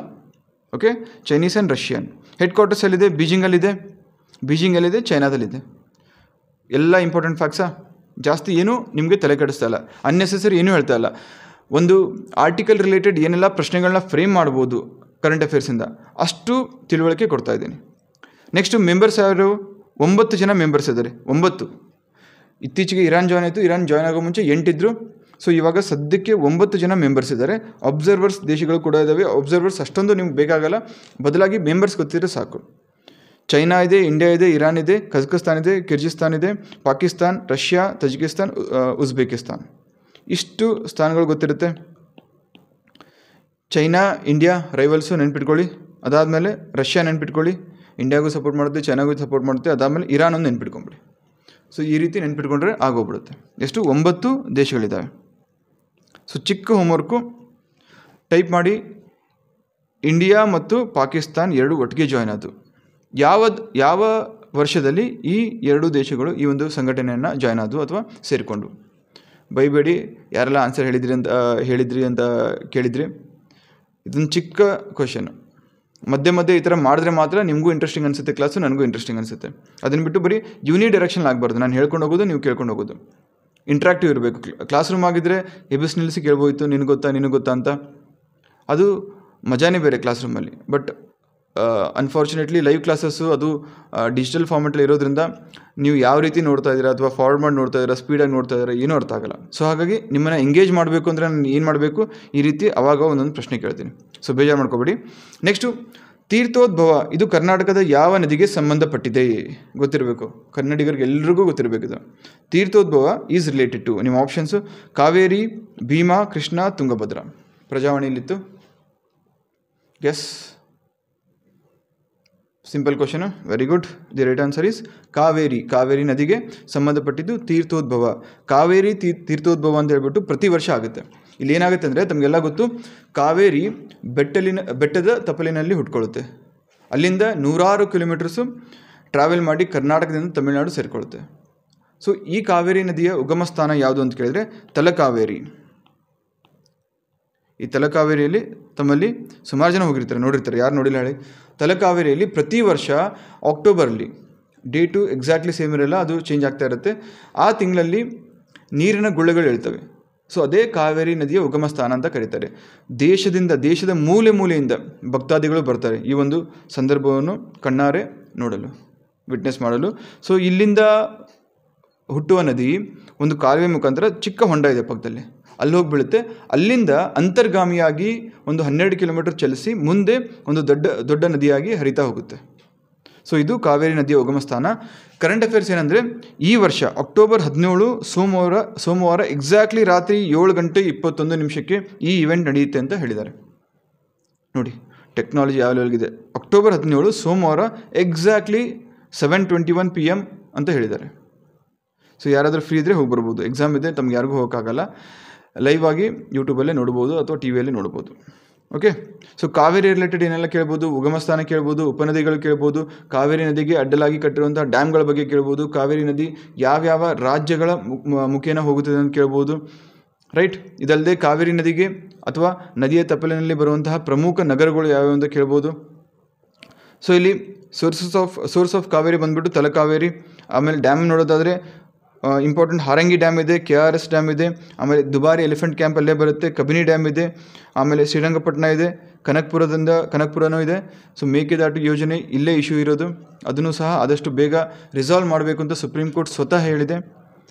Okay, Chinese and Russian. Head quarters ಎಲ್ಲಿದೆ? ಬೀಜಿಂಗಲ್ಲಿದೆ, ಚೈನಾದಲ್ಲಿದೆ. ಎಲ್ಲ ಇಂಪಾರ್ಟೆಂಟ್ ಫ್ಯಾಕ್ಟ್ಸಾ? ಜಾಸ್ತಿ ಏನೂ ನಿಮಗೆ ತಲೆ ಕೆಡಿಸ್ತಾ ಇಲ್ಲ, ಅನ್ನೆಸೆಸರಿ ಏನೂ ಹೇಳ್ತಾ ಇಲ್ಲ. ಒಂದು ಆರ್ಟಿಕಲ್ ರಿಲೇಟೆಡ್ ಏನೆಲ್ಲ ಪ್ರಶ್ನೆಗಳನ್ನ ಫ್ರೇಮ್ ಮಾಡ್ಬೋದು ಕರೆಂಟ್ ಅಫೇರ್ಸಿಂದ ಅಷ್ಟು ತಿಳುವಳಿಕೆ ಕೊಡ್ತಾ ಇದ್ದೀನಿ. ನೆಕ್ಸ್ಟು ಮೆಂಬರ್ಸ್ ಯಾರು? 9 ಜನ ಮೆಂಬರ್ಸ್ ಇದ್ದಾರೆ. 9. ಇತ್ತೀಚೆಗೆ ಇರಾನ್ ಜಾಯ್ನ್ ಆಯಿತು. ಇರಾನ್ ಜಾಯ್ನ್ ಆಗೋ ಮುಂಚೆ 8 ಇದ್ದರು. ಸೊ ಇವಾಗ ಸದ್ಯಕ್ಕೆ 9 ಜನ ಮೆಂಬರ್ಸ್ ಇದ್ದಾರೆ. ಅಬ್ಸರ್ವರ್ಸ್ ದೇಶಗಳು ಕೂಡ ಇದ್ದಾವೆ. ಅಬ್ಸರ್ವರ್ಸ್ ಅಷ್ಟೊಂದು ನಿಮ್ಗೆ ಬೇಕಾಗಲ್ಲ, ಬದಲಾಗಿ ಮೆಂಬರ್ಸ್ ಗೊತ್ತಿದ್ರೆ ಸಾಕು. ಚೈನಾ ಇದೆ, ಇಂಡಿಯಾ ಇದೆ, ಇರಾನ್ ಇದೆ, ಕಜಕಸ್ತಾನ್ ಇದೆ, ಕಿರ್ಜಿಸ್ತಾನ್ ಇದೆ, ಪಾಕಿಸ್ತಾನ್, ರಷ್ಯಾ, ತಜಿಕಿಸ್ತಾನ್, ಉಜ್ಬೇಕಿಸ್ತಾನ್. ಇಷ್ಟು ಸ್ಥಾನಗಳು ಗೊತ್ತಿರುತ್ತೆ. ಚೈನಾ, ಇಂಡಿಯಾ ರೈವಲ್ಸು ನೆನ್ಪಿಟ್ಕೊಳ್ಳಿ. ಅದಾದಮೇಲೆ ರಷ್ಯಾ ನೆನ್ಪಿಟ್ಕೊಳ್ಳಿ, ಇಂಡಿಯಾಗೂ ಸಪೋರ್ಟ್ ಮಾಡುತ್ತೆ, ಚೈನಾಗೂ ಸಪೋರ್ಟ್ ಮಾಡುತ್ತೆ. ಅದಾದಮೇಲೆ ಇರಾನ್ ಒಂದು ನೆನ್ಪಿಟ್ಕೊಂಬಿಡಿ. ಸೊ ಈ ರೀತಿ ನೆನ್ಪಿಟ್ಕೊಂಡ್ರೆ ಆಗೋಗ್ಬಿಡುತ್ತೆ. ಎಷ್ಟು? 9 ದೇಶಗಳಿದ್ದಾವೆ. ಸೊ ಚಿಕ್ಕ ಹೋಮ್ವರ್ಕು ಟೈಪ್ ಮಾಡಿ. ಇಂಡಿಯಾ ಮತ್ತು ಪಾಕಿಸ್ತಾನ್ 2 ಒಟ್ಟಿಗೆ ಜಾಯ್ನ್ ಆದವು. ಯಾವ ವರ್ಷದಲ್ಲಿ ಈ 2 ದೇಶಗಳು ಈ ಒಂದು ಸಂಘಟನೆಯನ್ನು ಜಾಯ್ನ್ ಆದವು ಅಥವಾ ಸೇರಿಕೊಂಡು? ಬೈಬೇಡಿ, ಯಾರೆಲ್ಲ ಆನ್ಸರ್ ಹೇಳಿದ್ರಿ ಅಂತ ಕೇಳಿದ್ರಿ. ಇದೊಂದು ಚಿಕ್ಕ ಕ್ವಶನ್. ಮಧ್ಯೆ ಈ ಥರ ಮಾಡಿದ್ರೆ ಮಾತ್ರ ನಿಮಗೂ ಇಂಟ್ರೆಸ್ಟಿಂಗ್ ಅನಿಸುತ್ತೆ ಕ್ಲಾಸು, ನನಗೂ ಇಂಟ್ರೆಸ್ಟಿಂಗ್ ಅನಿಸುತ್ತೆ. ಅದನ್ನು ಬಿಟ್ಟು ಬರೀ ಯೂನಿಡೈರೆಕ್ಷನ್ ಆಗಬಾರ್ದು. ನಾನು ಹೇಳ್ಕೊಂಡು ಹೋಗೋದು, ನೀವು ಕೇಳ್ಕೊಂಡು ಹೋಗೋದು. ಇಂಟ್ರಾಕ್ಟಿವ್ ಇರಬೇಕು. ಕ್ಲಾಸ್ ರೂಮ್ ಆಗಿದ್ದರೆ ಎಬಿಸ್ ನಿಲ್ಲಿಸಿ ಕೇಳ್ಬೋಯಿತು, ನಿನಗೆ ಗೊತ್ತಾ ಅಂತ. ಅದು ಮಜಾನೇ ಬೇರೆ ಕ್ಲಾಸ್ ರೂಮಲ್ಲಿ. ಬಟ್ ಅನ್ಫಾರ್ಚುನೇಟ್ಲಿ ಲೈವ್ ಕ್ಲಾಸಸ್ಸು ಅದು ಡಿಜಿಟಲ್ ಫಾರ್ಮೆಟಲ್ಲಿ ಇರೋದ್ರಿಂದ ನೀವು ಯಾವ ರೀತಿ ನೋಡ್ತಾ ಇದ್ದೀರಾ ಅಥವಾ ಫಾರ್ವರ್ಡ್ ಮಾಡಿ ನೋಡ್ತಾ ಇದ್ದೀರಾ, ಸ್ಪೀಡಾಗಿ ನೋಡ್ತಾ ಇದ್ದೀರಾ, ಏನೂ ಅರ್ಥ ಆಗಲ್ಲ. ಸೊ ಹಾಗಾಗಿ ನಿಮ್ಮನ್ನು ಎಂಗೇಜ್ ಮಾಡಬೇಕು ಅಂದರೆ ನಾನು ಏನು ಮಾಡಬೇಕು? ಈ ರೀತಿ ಅವಾಗ ಒಂದೊಂದು ಪ್ರಶ್ನೆ ಕೇಳ್ತೀನಿ. ಸೊ ಬೇಜಾರು ಮಾಡ್ಕೋಬೇಡಿ. ನೆಕ್ಸ್ಟು ತೀರ್ಥೋದ್ಭವ, ಇದು ಕರ್ನಾಟಕದ ಯಾವ ನದಿಗೆ ಸಂಬಂಧಪಟ್ಟಿದೆ? ಗೊತ್ತಿರಬೇಕು, ಕನ್ನಡಿಗರಿಗೆ ಎಲ್ರಿಗೂ ಗೊತ್ತಿರಬೇಕು ಇದು. ತೀರ್ಥೋದ್ಭವ ಈಸ್ ರಿಲೇಟೆಡ್ ಟು, ನಿಮ್ಮ ಆಪ್ಷನ್ಸು ಕಾವೇರಿ, ಭೀಮಾ, ಕೃಷ್ಣ, ತುಂಗಭದ್ರಾ. ಪ್ರಜಾವಾಣಿಯಲ್ಲಿತ್ತು. Yes, simple question. Very good. The right answer is Kaveri. Kaveri ನದಿಗೆ ಸಂಬಂಧಪಟ್ಟಿದ್ದು ತೀರ್ಥೋದ್ಭವ. ಕಾವೇರಿ ತೀರ್ಥೋದ್ಭವ ಅಂತ ಹೇಳ್ಬಿಟ್ಟು ಪ್ರತಿ ವರ್ಷ ಆಗುತ್ತೆ. ಇಲ್ಲಿ ಏನಾಗುತ್ತೆ ಅಂದರೆ, ತಮಗೆಲ್ಲ ಗೊತ್ತು, ಕಾವೇರಿ ಬೆಟ್ಟದ ತಪ್ಪಲಿನಲ್ಲಿ ಹುಟ್ಕೊಳ್ಳುತ್ತೆ. ಅಲ್ಲಿಂದ 100 ಕಿಲೋಮೀಟರ್ಸು ಟ್ರಾವೆಲ್ ಮಾಡಿ ಕರ್ನಾಟಕದಿಂದ ತಮಿಳುನಾಡು ಸೇರಿಕೊಳ್ಳುತ್ತೆ. ಸೊ ಈ ಕಾವೇರಿ ನದಿಯ ಉಗಮ ಸ್ಥಾನ ಯಾವುದು ಅಂತ ಕೇಳಿದರೆ ತಲಕಾವೇರಿ. ಈ ತಲಕಾವೇರಿಯಲ್ಲಿ ತಮ್ಮಲ್ಲಿ ಸುಮಾರು ಜನ ಹೋಗಿರ್ತಾರೆ, ನೋಡಿರ್ತಾರೆ. ಯಾರು ನೋಡಿಲ್ಲ ಹೇಳಿ. ತಲಕಾವೇರಿಯಲ್ಲಿ ಪ್ರತಿ ವರ್ಷ ಅಕ್ಟೋಬರಲ್ಲಿ, ಡೇಟು ಎಕ್ಸಾಕ್ಟ್ಲಿ ಸೇಮ್ ಇರಲ್ಲ, ಅದು ಚೇಂಜ್ ಆಗ್ತಾ ಇರುತ್ತೆ. ಆ ತಿಂಗಳಲ್ಲಿ ನೀರಿನ ಗುಳ್ಳೆಗಳು ಹೇಳ್ತವೆ. ಸೊ ಅದೇ ಕಾವೇರಿ ನದಿಯ ಉಗಮ ಸ್ಥಾನ ಅಂತ ಕರೀತಾರೆ. ದೇಶದ ಮೂಲೆ ಮೂಲೆಯಿಂದ ಭಕ್ತಾದಿಗಳು ಬರ್ತಾರೆ ಈ ಒಂದು ಸಂದರ್ಭವನ್ನು ಕಣ್ಣಾರೆ ನೋಡಲು, ವಿಟ್ನೆಸ್ ಮಾಡಲು. ಸೊ ಇಲ್ಲಿಂದ ಹುಟ್ಟುವ ನದಿ ಒಂದು ಕಾಲುವೆ ಮುಖಾಂತರ ಚಿಕ್ಕ ಹೊಂಡ ಇದೆ ಪಕ್ಕದಲ್ಲಿ, ಅಲ್ಲಿ ಹೋಗಿ ಬೀಳುತ್ತೆ. ಅಲ್ಲಿಂದ ಅಂತರ್ಗಾಮಿಯಾಗಿ ಒಂದು 12 ಕಿಲೋಮೀಟರ್ ಚಲಿಸಿ ಮುಂದೆ ಒಂದು ದೊಡ್ಡ ನದಿಯಾಗಿ ಹರಿತಾ ಹೋಗುತ್ತೆ. ಸೊ ಇದು ಕಾವೇರಿ ನದಿಯ ಉಗಮ ಸ್ಥಾನ. ಕರೆಂಟ್ ಅಫೇರ್ಸ್ ಏನಂದರೆ, ಈ ವರ್ಷ ಅಕ್ಟೋಬರ್ 17 ಸೋಮವಾರ ಎಕ್ಸಾಕ್ಟ್ಲಿ ರಾತ್ರಿ 7:21 ಈ ಇವೆಂಟ್ ನಡೆಯುತ್ತೆ ಅಂತ ಹೇಳಿದ್ದಾರೆ. ನೋಡಿ ಟೆಕ್ನಾಲಜಿ ಯಾವ ಲೆವೆಲ್ಗಿದೆ. ಅಕ್ಟೋಬರ್ 17 ಸೋಮವಾರ ಎಕ್ಸಾಕ್ಟ್ಲಿ 7:21 PM ಅಂತ ಹೇಳಿದ್ದಾರೆ. ಸೊ ಯಾರಾದರೂ ಫ್ರೀ ಇದ್ದರೆ ಹೋಗಿ ಬರ್ಬೋದು. ಎಕ್ಸಾಮ್ ಇದೆ, ತಮ್ಗೆ ಯಾರಿಗೂ ಹೋಗೋಕ್ಕಾಗಲ್ಲ. ಲೈವ್ ಆಗಿ ಯೂಟ್ಯೂಬಲ್ಲೇ ನೋಡ್ಬೋದು ಅಥವಾ ಟಿ ವಿಯಲ್ಲಿ ನೋಡ್ಬೋದು. ಓಕೆ. ಸೊ ಕಾವೇರಿ ರಿಲೇಟೆಡ್ ಏನೆಲ್ಲ ಕೇಳ್ಬೋದು, ಉಗಮ ಸ್ಥಾನ ಕೇಳ್ಬೋದು, ಉಪನದಿಗಳು ಕೇಳ್ಬೋದು, ಕಾವೇರಿ ನದಿಗೆ ಅಡ್ಡಲಾಗಿ ಕಟ್ಟಿರುವಂಥ ಡ್ಯಾಮ್ಗಳ ಬಗ್ಗೆ ಕೇಳ್ಬೋದು, ಕಾವೇರಿ ನದಿ ಯಾವ್ಯಾವ ರಾಜ್ಯಗಳ ಮುಖೇನ ಹೋಗುತ್ತದೆ ಅಂತ ಕೇಳ್ಬೋದು. ರೈಟ್. ಇದಲ್ಲದೆ ಕಾವೇರಿ ನದಿಗೆ ಅಥವಾ ನದಿಯ ತಪ್ಪಲಿನಲ್ಲಿ ಬರುವಂತಹ ಪ್ರಮುಖ ನಗರಗಳು ಯಾವ್ಯಾವ ಅಂತ ಕೇಳ್ಬೋದು. ಸೊ ಇಲ್ಲಿ ಸೋರ್ಸ್ ಆಫ್ ಕಾವೇರಿ ಬಂದ್ಬಿಟ್ಟು ತಲಕಾವೇರಿ. ಆಮೇಲೆ ಡ್ಯಾಮ್ ನೋಡೋದಾದರೆ ಇಂಪಾರ್ಟೆಂಟ್ ಹಾರಂಗಿ ಡ್ಯಾಮ್ ಇದೆ, KRS ಡ್ಯಾಮ್ ಇದೆ, ಆಮೇಲೆ ದುಬಾರಿ ಎಲಿಫೆಂಟ್ ಕ್ಯಾಂಪ್ ಅಲ್ಲೇ ಬರುತ್ತೆ, ಕಬಿನಿ ಡ್ಯಾಮ್ ಇದೆ, ಆಮೇಲೆ ಶ್ರೀರಂಗಪಟ್ಟಣ ಇದೆ, ಕನಕಪುರನೂ ಇದೆ. ಸೊ ಮೇಕೆದಾಟು ಯೋಜನೆ ಇಲ್ಲೇ ಇಶ್ಯೂ ಇರೋದು, ಅದನ್ನು ಸಹ ಆದಷ್ಟು ಬೇಗ ರಿಸಾಲ್ವ್ ಮಾಡಬೇಕು ಅಂತ ಸುಪ್ರೀಂ ಕೋರ್ಟ್ ಸ್ವತಃ ಹೇಳಿದೆ.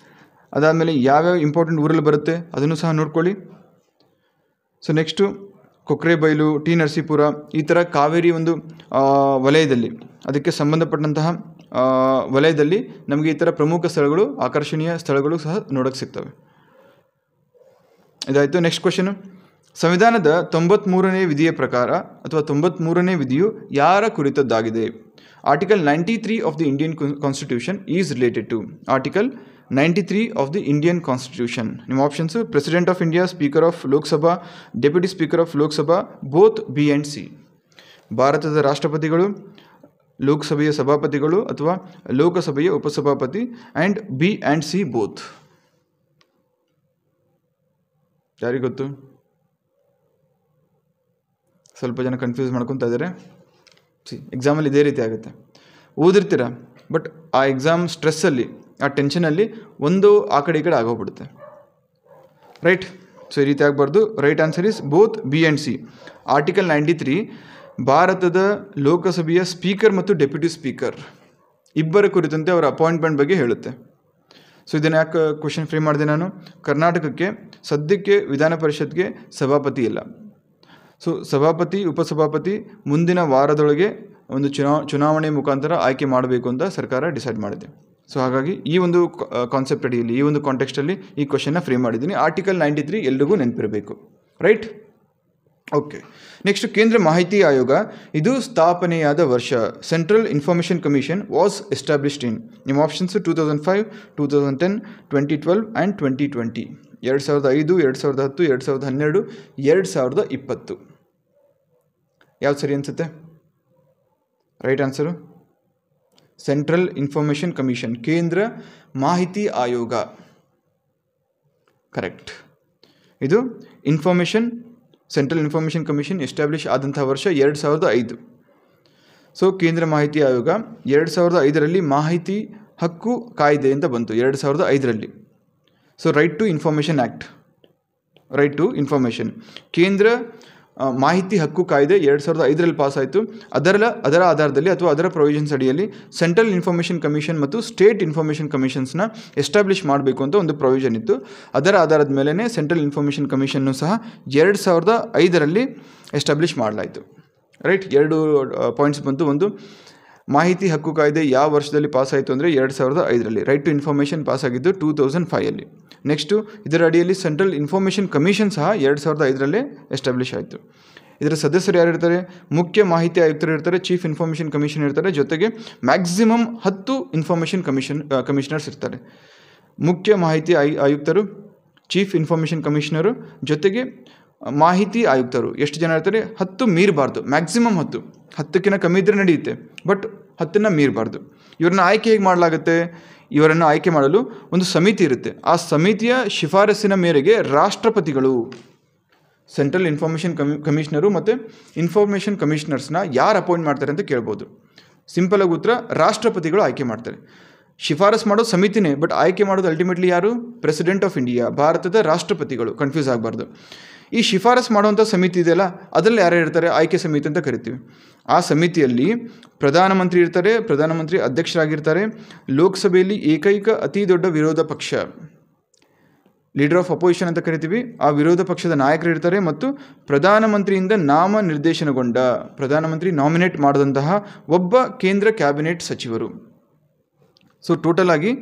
ಅದಾದಮೇಲೆ ಯಾವ್ಯಾವ ಇಂಪಾರ್ಟೆಂಟ್ ಊರಲ್ಲಿ ಬರುತ್ತೆ ಅದನ್ನು ಸಹ ನೋಡ್ಕೊಳ್ಳಿ. ಸೊ ನೆಕ್ಸ್ಟು ಕೊಕ್ರೆಬೈಲು, ಟಿ ನರಸೀಪುರ, ಈ ಥರ ಕಾವೇರಿ ಒಂದು ವಲಯದಲ್ಲಿ, ಅದಕ್ಕೆ ಸಂಬಂಧಪಟ್ಟಂತಹ ವಲಯದಲ್ಲಿ ನಮಗೆ ಈ ಥರ ಪ್ರಮುಖ ಸ್ಥಳಗಳು, ಆಕರ್ಷಣೀಯ ಸ್ಥಳಗಳು ಸಹ ನೋಡೋಕ್ಕೆ ಸಿಗ್ತವೆ. ಇದಾಯಿತು. ನೆಕ್ಸ್ಟ್ ಕ್ವಶನು, ಸಂವಿಧಾನದ 93ನೇ ವಿಧಿಯ ಪ್ರಕಾರ ಅಥವಾ 93ನೇ ವಿಧಿಯು ಯಾರ ಕುರಿತದ್ದಾಗಿದೆ? Article 93 of the Indian constitution is related to article 93 of the Indian constitution. ನಿಮ್ಮ options president of India, speaker of Lok Sabha, deputy speaker of Lok Sabha, both B and C. ಭಾರತದ ರಾಷ್ಟ್ರಪತಿಗಳು, ಲೋಕಸಭೆಯ ಸಭಾಪತಿಗಳು ಅಥವಾ ಲೋಕಸಭೆಯ ಉಪಸಭಾಪತಿ, and B and C both. ಯಾರಿಗೆ ಗೊತ್ತು? ಸ್ವಲ್ಪ ಜನ ಕನ್ಫ್ಯೂಸ್ ಮಾಡ್ಕೊತಾ ಇದ್ದಾರೆ. ಎಕ್ಸಾಮಲ್ಲಿ ಇದೇ ರೀತಿ ಆಗುತ್ತೆ. ಓದಿರ್ತೀರ, ಬಟ್ ಆ ಎಕ್ಸಾಮ್ ಸ್ಟ್ರೆಸ್ಸಲ್ಲಿ, ಆ ಟೆನ್ಷನಲ್ಲಿ ಒಂದು ಆ ಕಡೆ ಈ ಕಡೆ ಆಗೋಗ್ಬಿಡುತ್ತೆ. ರೈಟ್. ಸೊ ಈ ರೀತಿ ಆಗಬಾರ್ದು. Right answer is both B and C. Article 93 ಭಾರತದ ಲೋಕಸಭೆಯ ಸ್ಪೀಕರ್ ಮತ್ತು ಡೆಪ್ಯೂಟಿ ಸ್ಪೀಕರ್ ಇಬ್ಬರ ಕುರಿತಂತೆ ಅವರ ಅಪಾಯಿಂಟ್ಮೆಂಟ್ ಬಗ್ಗೆ ಹೇಳುತ್ತೆ. ಸೊ ಇದನ್ನು ಯಾಕೆ ಕ್ವಶನ್ ಫ್ರೇಮ್ ಮಾಡಿದೆ ನಾನು? ಕರ್ನಾಟಕಕ್ಕೆ ಸದ್ಯಕ್ಕೆ ವಿಧಾನ ಪರಿಷತ್ಗೆ ಸಭಾಪತಿ ಇಲ್ಲ. ಸೊ ಸಭಾಪತಿ, ಉಪಸಭಾಪತಿ ಮುಂದಿನ ವಾರದೊಳಗೆ ಒಂದು ಚುನಾವಣೆ ಮುಖಾಂತರ ಆಯ್ಕೆ ಮಾಡಬೇಕು ಅಂತ ಸರ್ಕಾರ ಡಿಸೈಡ್ ಮಾಡಿದೆ. ಸೊ ಹಾಗಾಗಿ ಈ ಒಂದು ಕಾನ್ಸೆಪ್ಟ್ ಅಡಿಯಲ್ಲಿ, ಈ ಒಂದು ಕಾಂಟೆಕ್ಸ್ಟಲ್ಲಿ ಈ ಕ್ವಶನ್ನ ಫ್ರೇಮ್ ಮಾಡಿದ್ದೀನಿ. ಆರ್ಟಿಕಲ್ 93 ಎಲ್ರಿಗೂ ನೆನಪಿರಬೇಕು. ರೈಟ್. ಓಕೆ. ನೆಕ್ಸ್ಟ್, ಕೇಂದ್ರ ಮಾಹಿತಿ ಆಯೋಗ ಇದು ಸ್ಥಾಪನೆಯಾದ ವರ್ಷ. Central information commission was established in. ನಿಮ್ಮ ಆಪ್ಷನ್ಸು 2005, 2010, 2012 ಆ್ಯಂಡ್ 2020. 2005, 2010, 2012, 2020. ಯಾವ್ದು ಸರಿ ಅನಿಸುತ್ತೆ? Right answer central information commission, ಕೇಂದ್ರ ಮಾಹಿತಿ ಆಯೋಗ. ಕರೆಕ್ಟ್. ಇದು ಸೆಂಟ್ರಲ್ ಇನ್ಫಾರ್ಮೇಷನ್ ಕಮಿಷನ್ ಎಸ್ಟಾಬ್ಲಿಷ್ ಆದಂಥ ವರ್ಷ 2005. ಸೊ ಕೇಂದ್ರ ಮಾಹಿತಿ ಆಯೋಗ 2005ರಲ್ಲಿ ಮಾಹಿತಿ ಹಕ್ಕು ಕಾಯ್ದೆ ಅಂತ ಬಂತು 2005ರಲ್ಲಿ. So right to information act, right to information, ಕೇಂದ್ರ ಮಾಹಿತಿ ಹಕ್ಕು ಕಾಯ್ದೆ 2005ರಲ್ಲಿ ಪಾಸ್ ಆಯಿತು. ಅದರ ಆಧಾರದಲ್ಲಿ ಅಥವಾ ಅದರ ಪ್ರೊವಿಷನ್ಸ್ ಅಡಿಯಲ್ಲಿ ಸೆಂಟ್ರಲ್ ಇನ್ಫಾರ್ಮೇಷನ್ ಕಮಿಷನ್ ಮತ್ತು ಸ್ಟೇಟ್ ಇನ್ಫಾರ್ಮೇಷನ್ ಕಮಿಷನ್ಸ್ನ ಎಸ್ಟಾಬ್ಲಿಷ್ ಮಾಡಬೇಕು ಅಂತ ಒಂದು ಪ್ರೊವಿಷನ್ ಇತ್ತು. ಅದರ ಆಧಾರದ ಮೇಲೇ ಸೆಂಟ್ರಲ್ ಇನ್ಫಾರ್ಮೇಷನ್ ಕಮಿಷನ್ನು ಸಹ 2005ರಲ್ಲಿ ಎಸ್ಟಾಬ್ಲಿಷ್ ಮಾಡಲಾಯಿತು. ರೈಟ್. 2 ಪಾಯಿಂಟ್ಸ್ ಬಂತು. ಒಂದು, ಮಾಹಿತಿ ಹಕ್ಕು ಕಾಯ್ದೆ ಯಾವ ವರ್ಷದಲ್ಲಿ ಪಾಸ್ ಆಯಿತು ಅಂದರೆ 2005ರಲ್ಲಿ. ರೈಟ್ ಟು ಇನ್ಫಾರ್ಮೇಷನ್ ಪಾಸ್ ಆಗಿದ್ದು 2005ಯಲ್ಲಿ. ನೆಕ್ಸ್ಟು ಇದರ ಅಡಿಯಲ್ಲಿ ಸೆಂಟ್ರಲ್ ಇನ್ಫಾರ್ಮೇಷನ್ ಕಮಿಷನ್ ಸಹ 2005ರಲ್ಲೇ ಎಸ್ಟಾಬ್ಲಿಷ್ ಆಯಿತು. ಇದರ ಸದಸ್ಯರು ಯಾರಿರ್ತಾರೆ? ಮುಖ್ಯ ಮಾಹಿತಿ ಆಯುಕ್ತರು ಇರ್ತಾರೆ, ಚೀಫ್ ಇನ್ಫಾರ್ಮೇಷನ್ ಕಮಿಷನ್ ಇರ್ತಾರೆ, ಜೊತೆಗೆ ಮ್ಯಾಕ್ಸಿಮಮ್ 10 ಇನ್ಫಾರ್ಮೇಷನ್ ಕಮಿಷನರ್ಸ್ ಇರ್ತಾರೆ. ಮುಖ್ಯ ಮಾಹಿತಿ ಆಯುಕ್ತರು, ಚೀಫ್ ಇನ್ಫಾರ್ಮೇಷನ್ ಕಮಿಷನರು, ಜೊತೆಗೆ ಮಾಹಿತಿ ಆಯುಕ್ತರು ಎಷ್ಟು ಜನ ಇರ್ತಾರೆ? 10 ಮೀರಬಾರ್ದು. ಮ್ಯಾಕ್ಸಿಮಮ್ 10, 10ಕ್ಕಿಂತ ಕಮ್ಮಿ ಇದ್ದರೆ ನಡೆಯುತ್ತೆ, ಬಟ್ 10ನ್ನು ಮೀರಬಾರ್ದು. ಇವ್ರನ್ನ ಆಯ್ಕೆ ಹೇಗೆ ಮಾಡಲಾಗುತ್ತೆ? ಇವರನ್ನು ಆಯ್ಕೆ ಮಾಡಲು ಒಂದು ಸಮಿತಿ ಇರುತ್ತೆ. ಆ ಸಮಿತಿಯ ಶಿಫಾರಸ್ಸಿನ ಮೇರೆಗೆ ರಾಷ್ಟ್ರಪತಿಗಳು, ಸೆಂಟ್ರಲ್ ಇನ್ಫಾರ್ಮೇಷನ್ ಕಮಿಷನರು ಮತ್ತು ಇನ್ಫಾರ್ಮೇಷನ್ ಕಮಿಷನರ್ಸ್ನ ಯಾರು ಅಪಾಯಿಂಟ್ ಮಾಡ್ತಾರೆ ಅಂತ ಕೇಳ್ಬೋದು. ಸಿಂಪಲ್ ಆಗಿ ಉತ್ತರ, ರಾಷ್ಟ್ರಪತಿಗಳು ಆಯ್ಕೆ ಮಾಡ್ತಾರೆ. ಶಿಫಾರಸ್ ಮಾಡೋ ಸಮಿತಿನೇ, ಬಟ್ ಆಯ್ಕೆ ಮಾಡೋದು ಅಲ್ಟಿಮೇಟ್ಲಿ ಯಾರು? ಪ್ರೆಸಿಡೆಂಟ್ ಆಫ್ ಇಂಡಿಯಾ, ಭಾರತದ ರಾಷ್ಟ್ರಪತಿಗಳು. ಕನ್ಫ್ಯೂಸ್ ಆಗಬಾರ್ದು. ಈ ಶಿಫಾರಸ್ ಮಾಡುವಂಥ ಸಮಿತಿ ಇದೆಯಲ್ಲ, ಅದರಲ್ಲಿ ಯಾರು ಇರ್ತಾರೆ? ಆಯ್ಕೆ ಸಮಿತಿ ಅಂತ ಕರಿತೀವಿ. ಆ ಸಮಿತಿಯಲ್ಲಿ ಪ್ರಧಾನಮಂತ್ರಿ ಇರ್ತಾರೆ, ಪ್ರಧಾನಮಂತ್ರಿ ಅಧ್ಯಕ್ಷರಾಗಿರ್ತಾರೆ. ಲೋಕಸಭೆಯಲ್ಲಿ ಏಕೈಕ ಅತಿ ದೊಡ್ಡ ವಿರೋಧ ಪಕ್ಷ, ಲೀಡರ್ ಆಫ್ ಅಪೋಸಿಷನ್ ಅಂತ ಕರಿತೀವಿ, ಆ ವಿರೋಧ ಪಕ್ಷದ ನಾಯಕರು ಇರ್ತಾರೆ. ಮತ್ತು ಪ್ರಧಾನಮಂತ್ರಿಯಿಂದ ನಾಮ ನಿರ್ದೇಶನಗೊಂಡ, ಪ್ರಧಾನಮಂತ್ರಿ ನಾಮಿನೇಟ್ ಮಾಡಿದಂತಹ ಒಬ್ಬ ಕೇಂದ್ರ ಕ್ಯಾಬಿನೆಟ್ ಸಚಿವರು. ಸೊ ಟೋಟಲ್ ಆಗಿ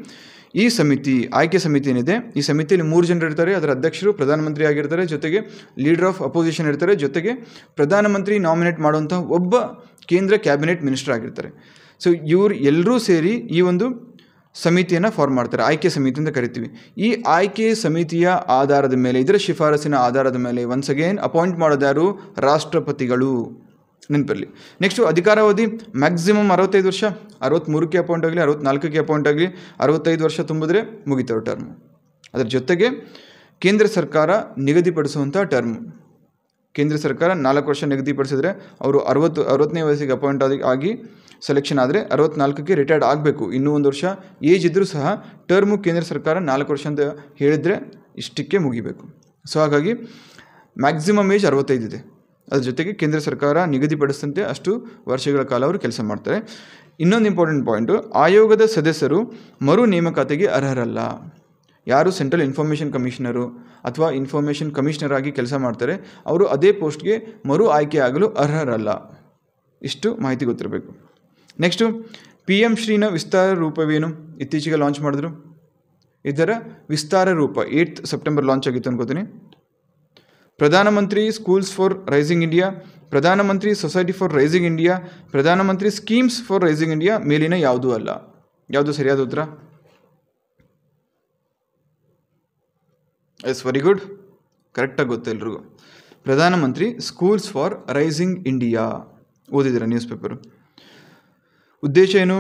ಈ ಸಮಿತಿ, ಆಯ್ಕೆ ಸಮಿತಿ ಏನಿದೆ, ಈ ಸಮಿತಿಯಲ್ಲಿ 3 ಜನರು ಇರ್ತಾರೆ. ಅದರ ಅಧ್ಯಕ್ಷರು ಪ್ರಧಾನಮಂತ್ರಿ ಆಗಿರ್ತಾರೆ, ಜೊತೆಗೆ ಲೀಡರ್ ಆಫ್ ಅಪೋಸಿಷನ್ ಇರ್ತಾರೆ, ಜೊತೆಗೆ ಪ್ರಧಾನಮಂತ್ರಿ ನಾಮಿನೇಟ್ ಮಾಡುವಂಥ ಒಬ್ಬ ಕೇಂದ್ರ ಕ್ಯಾಬಿನೆಟ್ ಮಿನಿಸ್ಟರ್ ಆಗಿರ್ತಾರೆ. ಸೊ ಇವರು ಎಲ್ಲರೂ ಸೇರಿ ಈ ಒಂದು ಸಮಿತಿಯನ್ನು ಫಾರ್ಮ್ ಮಾಡ್ತಾರೆ, ಆಯ್ಕೆ ಸಮಿತಿ ಅಂತ ಕರಿತೀವಿ. ಈ ಆಯ್ಕೆ ಸಮಿತಿಯ ಆಧಾರದ ಮೇಲೆ, ಇದರ ಶಿಫಾರಸಿನ ಆಧಾರದ ಮೇಲೆ ಒನ್ಸ್ ಅಗೇನ್ ಅಪಾಯಿಂಟ್ ಮಾಡೋದು ಯಾರು? ರಾಷ್ಟ್ರಪತಿಗಳು. ನೆನಪಿರಲಿ. ನೆಕ್ಸ್ಟು ಅಧಿಕಾರಾವಧಿ ಮ್ಯಾಕ್ಸಿಮಮ್ 65 ವರ್ಷ. 63ಕ್ಕೆ ಅಪಾಯಿಂಟ್ ಆಗಲಿ, 64ಕ್ಕೆ ಅಪಾಯಿಂಟ್ ಆಗಲಿ, 65 ವರ್ಷ ತುಂಬಿದ್ರೆ ಮುಗಿತವೆ ಟರ್ಮು. ಅದರ ಜೊತೆಗೆ ಕೇಂದ್ರ ಸರ್ಕಾರ ನಿಗದಿಪಡಿಸುವಂಥ ಟರ್ಮು, ಕೇಂದ್ರ ಸರ್ಕಾರ 4 ವರ್ಷ ನಿಗದಿಪಡಿಸಿದ್ರೆ ಅವರು 60ನೇ ವಯಸ್ಸಿಗೆ ಅಪಾಯಿಂಟ್ ಆಗಿ ಸೆಲೆಕ್ಷನ್ ಆದರೆ 64ಕ್ಕೆ ರಿಟೈರ್ಡ್ ಆಗಬೇಕು. ಇನ್ನೂ 1 ವರ್ಷ ಏಜ್ ಇದ್ದರೂ ಸಹ ಟರ್ಮು ಕೇಂದ್ರ ಸರ್ಕಾರ 4 ವರ್ಷ ಅಂತ ಹೇಳಿದರೆ ಇಷ್ಟಕ್ಕೆ ಮುಗಿಬೇಕು. ಸೊ ಹಾಗಾಗಿ ಮ್ಯಾಕ್ಸಿಮಮ್ ಏಜ್ 65 ಇದೆ. ಅದ್ರ ಜೊತೆಗೆ ಕೇಂದ್ರ ಸರ್ಕಾರ ನಿಗದಿಪಡಿಸಿದಂತೆ ಅಷ್ಟು ವರ್ಷಗಳ ಕಾಲ ಅವರು ಕೆಲಸ ಮಾಡ್ತಾರೆ. ಇನ್ನೊಂದು ಇಂಪಾರ್ಟೆಂಟ್ ಪಾಯಿಂಟು, ಆಯೋಗದ ಸದಸ್ಯರು ಮರು ನೇಮಕಾತಿಗೆ ಅರ್ಹರಲ್ಲ. ಯಾರು ಸೆಂಟ್ರಲ್ ಇನ್ಫಾರ್ಮೇಷನ್ ಕಮಿಷನರು ಅಥವಾ ಇನ್ಫಾರ್ಮೇಷನ್ ಕಮಿಷನರ್ ಆಗಿ ಕೆಲಸ ಮಾಡ್ತಾರೆ, ಅವರು ಅದೇ ಪೋಸ್ಟ್ಗೆ ಮರು ಆಯ್ಕೆ ಆಗಲು ಅರ್ಹರಲ್ಲ. ಇಷ್ಟು ಮಾಹಿತಿ ಗೊತ್ತಿರಬೇಕು. ನೆಕ್ಸ್ಟು PM ಶ್ರೀನ ವಿಸ್ತಾರ ರೂಪವೇನು? ಇತ್ತೀಚೆಗೆ ಲಾಂಚ್ ಮಾಡಿದ್ರು. ಇದರ ವಿಸ್ತಾರ ರೂಪ 8th ಸೆಪ್ಟೆಂಬರ್ ಲಾಂಚ್ ಆಗಿತ್ತು ಅನ್ಕೋತೀನಿ. ಪ್ರಧಾನಮಂತ್ರಿ ಸ್ಕೂಲ್ಸ್ ಫಾರ್ ರೈಸಿಂಗ್ ಇಂಡಿಯಾ, ಪ್ರಧಾನಮಂತ್ರಿ ಸೊಸೈಟಿ ಫಾರ್ ರೈಸಿಂಗ್ ಇಂಡಿಯಾ, ಪ್ರಧಾನಮಂತ್ರಿ ಸ್ಕೀಮ್ಸ್ ಫಾರ್ ರೈಸಿಂಗ್ ಇಂಡಿಯಾ ಮೇಲಿನ ಯಾವುದೂ ಅಲ್ಲ. ಯಾವುದು ಸರಿಯಾದ ಉತ್ತರ? ಎಸ್, ವೆರಿ ಗುಡ್, ಕರೆಕ್ಟಾಗಿ ಗೊತ್ತು ಎಲ್ರಿಗೂ. Pradhan Mantri schools for rising India ಓದಿದ್ದೀರಾ ನ್ಯೂಸ್ ಪೇಪರು. ಉದ್ದೇಶ ಏನು?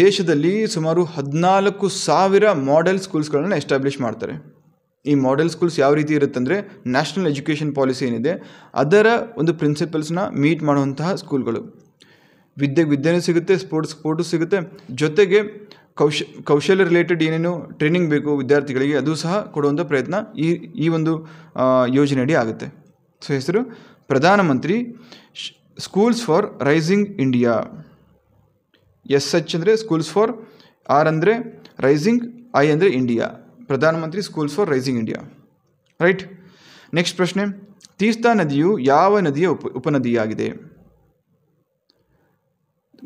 ದೇಶದಲ್ಲಿ ಸುಮಾರು 14,000 ಮಾಡೆಲ್ ಸ್ಕೂಲ್ಸ್ಗಳನ್ನು ಎಸ್ಟಾಬ್ಲಿಷ್ ಮಾಡ್ತಾರೆ. ಈ ಮಾಡೆಲ್ ಸ್ಕೂಲ್ಸ್ ಯಾವ ರೀತಿ ಇರುತ್ತಂದರೆ, ನ್ಯಾಷನಲ್ ಎಜುಕೇಷನ್ ಪಾಲಿಸಿ ಏನಿದೆ ಅದರ ಒಂದು ಪ್ರಿನ್ಸಿಪಲ್ಸ್ನ ಮೀಟ್ ಮಾಡುವಂತಹ ಸ್ಕೂಲ್ಗಳು. ವಿದ್ಯೆನೂ ಸಿಗುತ್ತೆ, ಸ್ಪೋರ್ಟು ಸಿಗುತ್ತೆ, ಜೊತೆಗೆ ಕೌಶಲ್ಯ ರಿಲೇಟೆಡ್ ಏನೇನು ಟ್ರೈನಿಂಗ್ ಬೇಕು ವಿದ್ಯಾರ್ಥಿಗಳಿಗೆ ಅದು ಸಹ ಕೊಡುವಂಥ ಪ್ರಯತ್ನ ಈ ಒಂದು ಯೋಜನೆಯಡಿ ಆಗುತ್ತೆ. ಸೊ ಹೆಸರು Pradhanmantri schools for rising India. SH ಅಂದರೆ ಸ್ಕೂಲ್ಸ್ ಫಾರ್, R ಅಂದರೆ ರೈಸಿಂಗ್, I ಅಂದರೆ India. Pradhanmantri schools for rising India. Right. Next ಪ್ರಶ್ನೆ, ತೀಸ್ತಾ ನದಿಯು ಯಾವ ನದಿಯ ಉಪನದಿಯಾಗಿದೆ?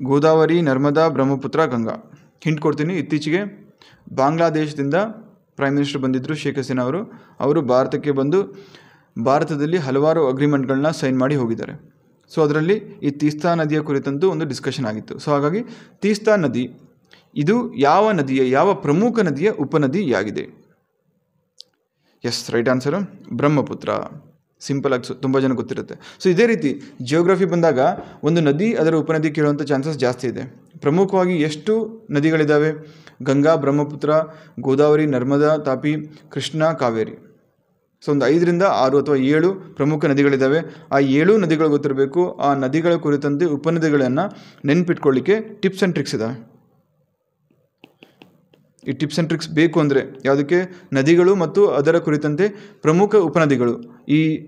ಗೋದಾವರಿ, ನರ್ಮದಾ, ಬ್ರಹ್ಮಪುತ್ರ, ಗಂಗಾ. ಹಿಂಟ್ ಕೊಡ್ತೀನಿ. ಇತ್ತೀಚೆಗೆ ಬಾಂಗ್ಲಾದೇಶದಿಂದ ಪ್ರೈಮ್ ಮಿನಿಸ್ಟರ್ ಬಂದಿದ್ದರು, ಶೇಖ್ ಹಸೀನಾ ಅವರು ಭಾರತಕ್ಕೆ ಬಂದು ಭಾರತದಲ್ಲಿ ಹಲವಾರು ಅಗ್ರಿಮೆಂಟ್ಗಳನ್ನ ಸೈನ್ ಮಾಡಿ ಹೋಗಿದ್ದಾರೆ. ಸೊ ಅದರಲ್ಲಿ ಈ ತೀಸ್ತಾ ನದಿಯ ಕುರಿತಂತೂ ಒಂದು ಡಿಸ್ಕಷನ್ ಆಗಿತ್ತು. ಸೊ ಹಾಗಾಗಿ ತೀಸ್ತಾ ನದಿ ಇದು ಯಾವ ಪ್ರಮುಖ ನದಿಯ ಉಪನದಿಯಾಗಿದೆ? Yes, right answer Brahmaputra. Simple ಆಗಿ ತುಂಬ ಜನ ಗೊತ್ತಿರುತ್ತೆ. ಸೊ ಇದೇ ರೀತಿ ಜಿಯೋಗ್ರಫಿ ಬಂದಾಗ ಒಂದು ನದಿ ಅದರ ಉಪನದಿ ಕೇಳುವಂಥ ಚಾನ್ಸಸ್ ಜಾಸ್ತಿ ಇದೆ. ಪ್ರಮುಖವಾಗಿ ಎಷ್ಟು ನದಿಗಳಿದ್ದಾವೆ? ಗಂಗಾ, ಬ್ರಹ್ಮಪುತ್ರ, ಗೋದಾವರಿ, ನರ್ಮದಾ, ತಾಪಿ, ಕೃಷ್ಣ, ಕಾವೇರಿ. ಸೊ ಒಂದು 5ರಿಂದ 6 ಅಥವಾ 7 ಪ್ರಮುಖ ನದಿಗಳಿದ್ದಾವೆ. ಆ 7 ನದಿಗಳು ಗೊತ್ತಿರಬೇಕು. ಆ ನದಿಗಳ ಕುರಿತಂತೆ ಉಪನದಿಗಳನ್ನು ನೆನ್ಪಿಟ್ಕೊಳ್ಳಿಕ್ಕೆ ಟಿಪ್ಸ್ ಆ್ಯಂಡ್ ಟ್ರಿಕ್ಸ್ ಇದ್ದಾವೆ. ಈ ಟಿಪ್ಸ್ ಆ್ಯಂಡ್ ಟ್ರಿಕ್ಸ್ ಬೇಕು ಅಂದರೆ ಯಾವುದಕ್ಕೆ? ನದಿಗಳು ಮತ್ತು ಅದರ ಕುರಿತಂತೆ ಪ್ರಮುಖ ಉಪನದಿಗಳು.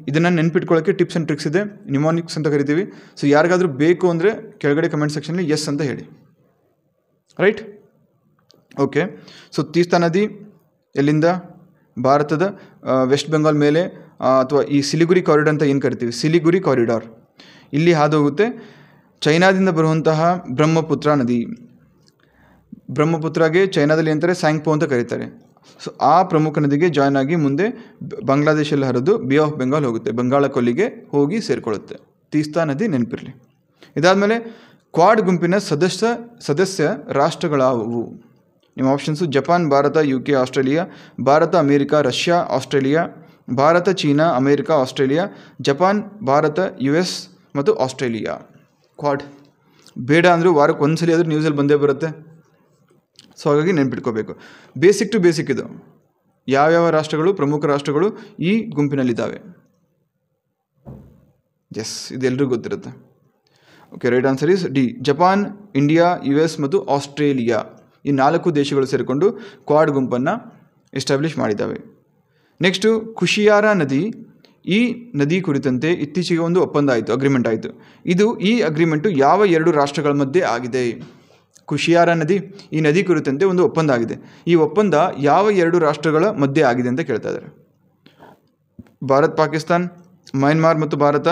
ಇದನ್ನು ನೆನ್ಪಿಟ್ಕೊಳ್ಳೋಕ್ಕೆ ಟಿಪ್ಸ್ ಆ್ಯಂಡ್ ಟ್ರಿಕ್ಸ್ ಇದೆ, ನಿಮೋನಿಕ್ಸ್ ಅಂತ ಕರಿತೀವಿ. ಸೊ ಯಾರಿಗಾದರೂ ಬೇಕು ಅಂದರೆ ಕೆಳಗಡೆ ಕಮೆಂಟ್ ಸೆಕ್ಷನಲ್ಲಿ ಎಸ್ ಅಂತ ಹೇಳಿ. Right, okay. ಸೊ ತೀಸ್ತಾ ನದಿ ಎಲ್ಲಿಂದ? ಭಾರತದ ವೆಸ್ಟ್ ಬೆಂಗಾಲ್ ಮೇಲೆ ಅಥವಾ ಈ ಸಿಲಿಗುರಿ ಕಾರಿಡಾರ್ ಅಂತ ಏನು ಕರಿತೀವಿ, ಸಿಲಿಗುರಿ ಕಾರಿಡಾರ್ ಇಲ್ಲಿ ಹಾದು ಹೋಗುತ್ತೆ. ಚೈನಾದಿಂದ ಬರುವಂತಹ ಬ್ರಹ್ಮಪುತ್ರ ನದಿ, ಬ್ರಹ್ಮಪುತ್ರಗೆ ಚೈನಾದಲ್ಲಿ ಅಂತಾರೆ ಸ್ಯಾಂಗ್ಪೋ ಅಂತ ಕರೀತಾರೆ. ಸೊ ಆ ಪ್ರಮುಖ ನದಿಗೆ ಜಾಯ್ನ್ ಆಗಿ ಮುಂದೆ ಬಾಂಗ್ಲಾದೇಶಲ್ಲಿ ಹರಿದು ಬೇ ಆಫ್ ಬೆಂಗಾಲ್ ಹೋಗುತ್ತೆ, ಬಂಗಾಳ ಕೊಲ್ಲಿಗೆ ಹೋಗಿ ಸೇರಿಕೊಳ್ಳುತ್ತೆ. ತೀಸ್ತಾ ನದಿ ನೆನಪಿರಲಿ. ಇದಾದಮೇಲೆ ಕ್ವಾಡ್ ಗುಂಪಿನ ಸದಸ್ಯ ರಾಷ್ಟ್ರಗಳಾವುವು? ನಿಮ್ಮ options Japan, Bharat, UK, Australia, Bharat, America, Russia, Australia, Bharat, China, America, Australia, Japan, Bharat, US ಮತ್ತು ಆಸ್ಟ್ರೇಲಿಯಾ. ಕ್ವಾಡ್ ಬೇಡ ಅಂದರೂ ವಾರಕ್ಕೆ ಒಂದ್ಸಲಿ ಆದರೂ ನ್ಯೂಸಲ್ಲಿ ಬಂದೇ ಬರುತ್ತೆ. ಸೊ ಹಾಗಾಗಿ ನೆನ್ಪಿಟ್ಕೋಬೇಕು. ಬೇಸಿಕ್ ಟು ಬೇಸಿಕ್ ಇದು. ಯಾವ್ಯಾವ ರಾಷ್ಟ್ರಗಳು, ಪ್ರಮುಖ ರಾಷ್ಟ್ರಗಳು ಈ ಗುಂಪಿನಲ್ಲಿದ್ದಾವೆ? ಎಸ್, ಇದೆಲ್ಲರಿಗೂ ಗೊತ್ತಿರುತ್ತೆ. Okay, right answer is D, Japan, India, US ಮತ್ತು ಆಸ್ಟ್ರೇಲಿಯಾ. ಈ 4 ದೇಶಗಳು ಸೇರಿಕೊಂಡು ಕ್ವಾಡ್ ಗುಂಪನ್ನು ಎಸ್ಟಾಬ್ಲಿಷ್ ಮಾಡಿದ್ದಾವೆ. ನೆಕ್ಸ್ಟು ಕುಶಿಯಾರ ನದಿ. ಈ ನದಿ ಕುರಿತಂತೆ ಇತ್ತೀಚೆಗೆ ಒಂದು ಒಪ್ಪಂದ ಆಯಿತು, ಅಗ್ರಿಮೆಂಟ್ ಆಯಿತು. ಈ ಅಗ್ರಿಮೆಂಟು ಯಾವ 2 ರಾಷ್ಟ್ರಗಳ ಮಧ್ಯೆ ಆಗಿದೆ? ಕುಶಿಯಾರ ನದಿ, ಈ ನದಿ ಕುರಿತಂತೆ ಒಂದು ಒಪ್ಪಂದ ಆಗಿದೆ. ಈ ಒಪ್ಪಂದ ಯಾವ 2 ರಾಷ್ಟ್ರಗಳ ಮಧ್ಯೆ ಆಗಿದೆ ಅಂತ ಕೇಳ್ತಾ ಇದ್ದಾರೆ. ಭಾರತ್ ಪಾಕಿಸ್ತಾನ್, ಮಯನ್ಮಾರ್ ಮತ್ತು ಭಾರತ,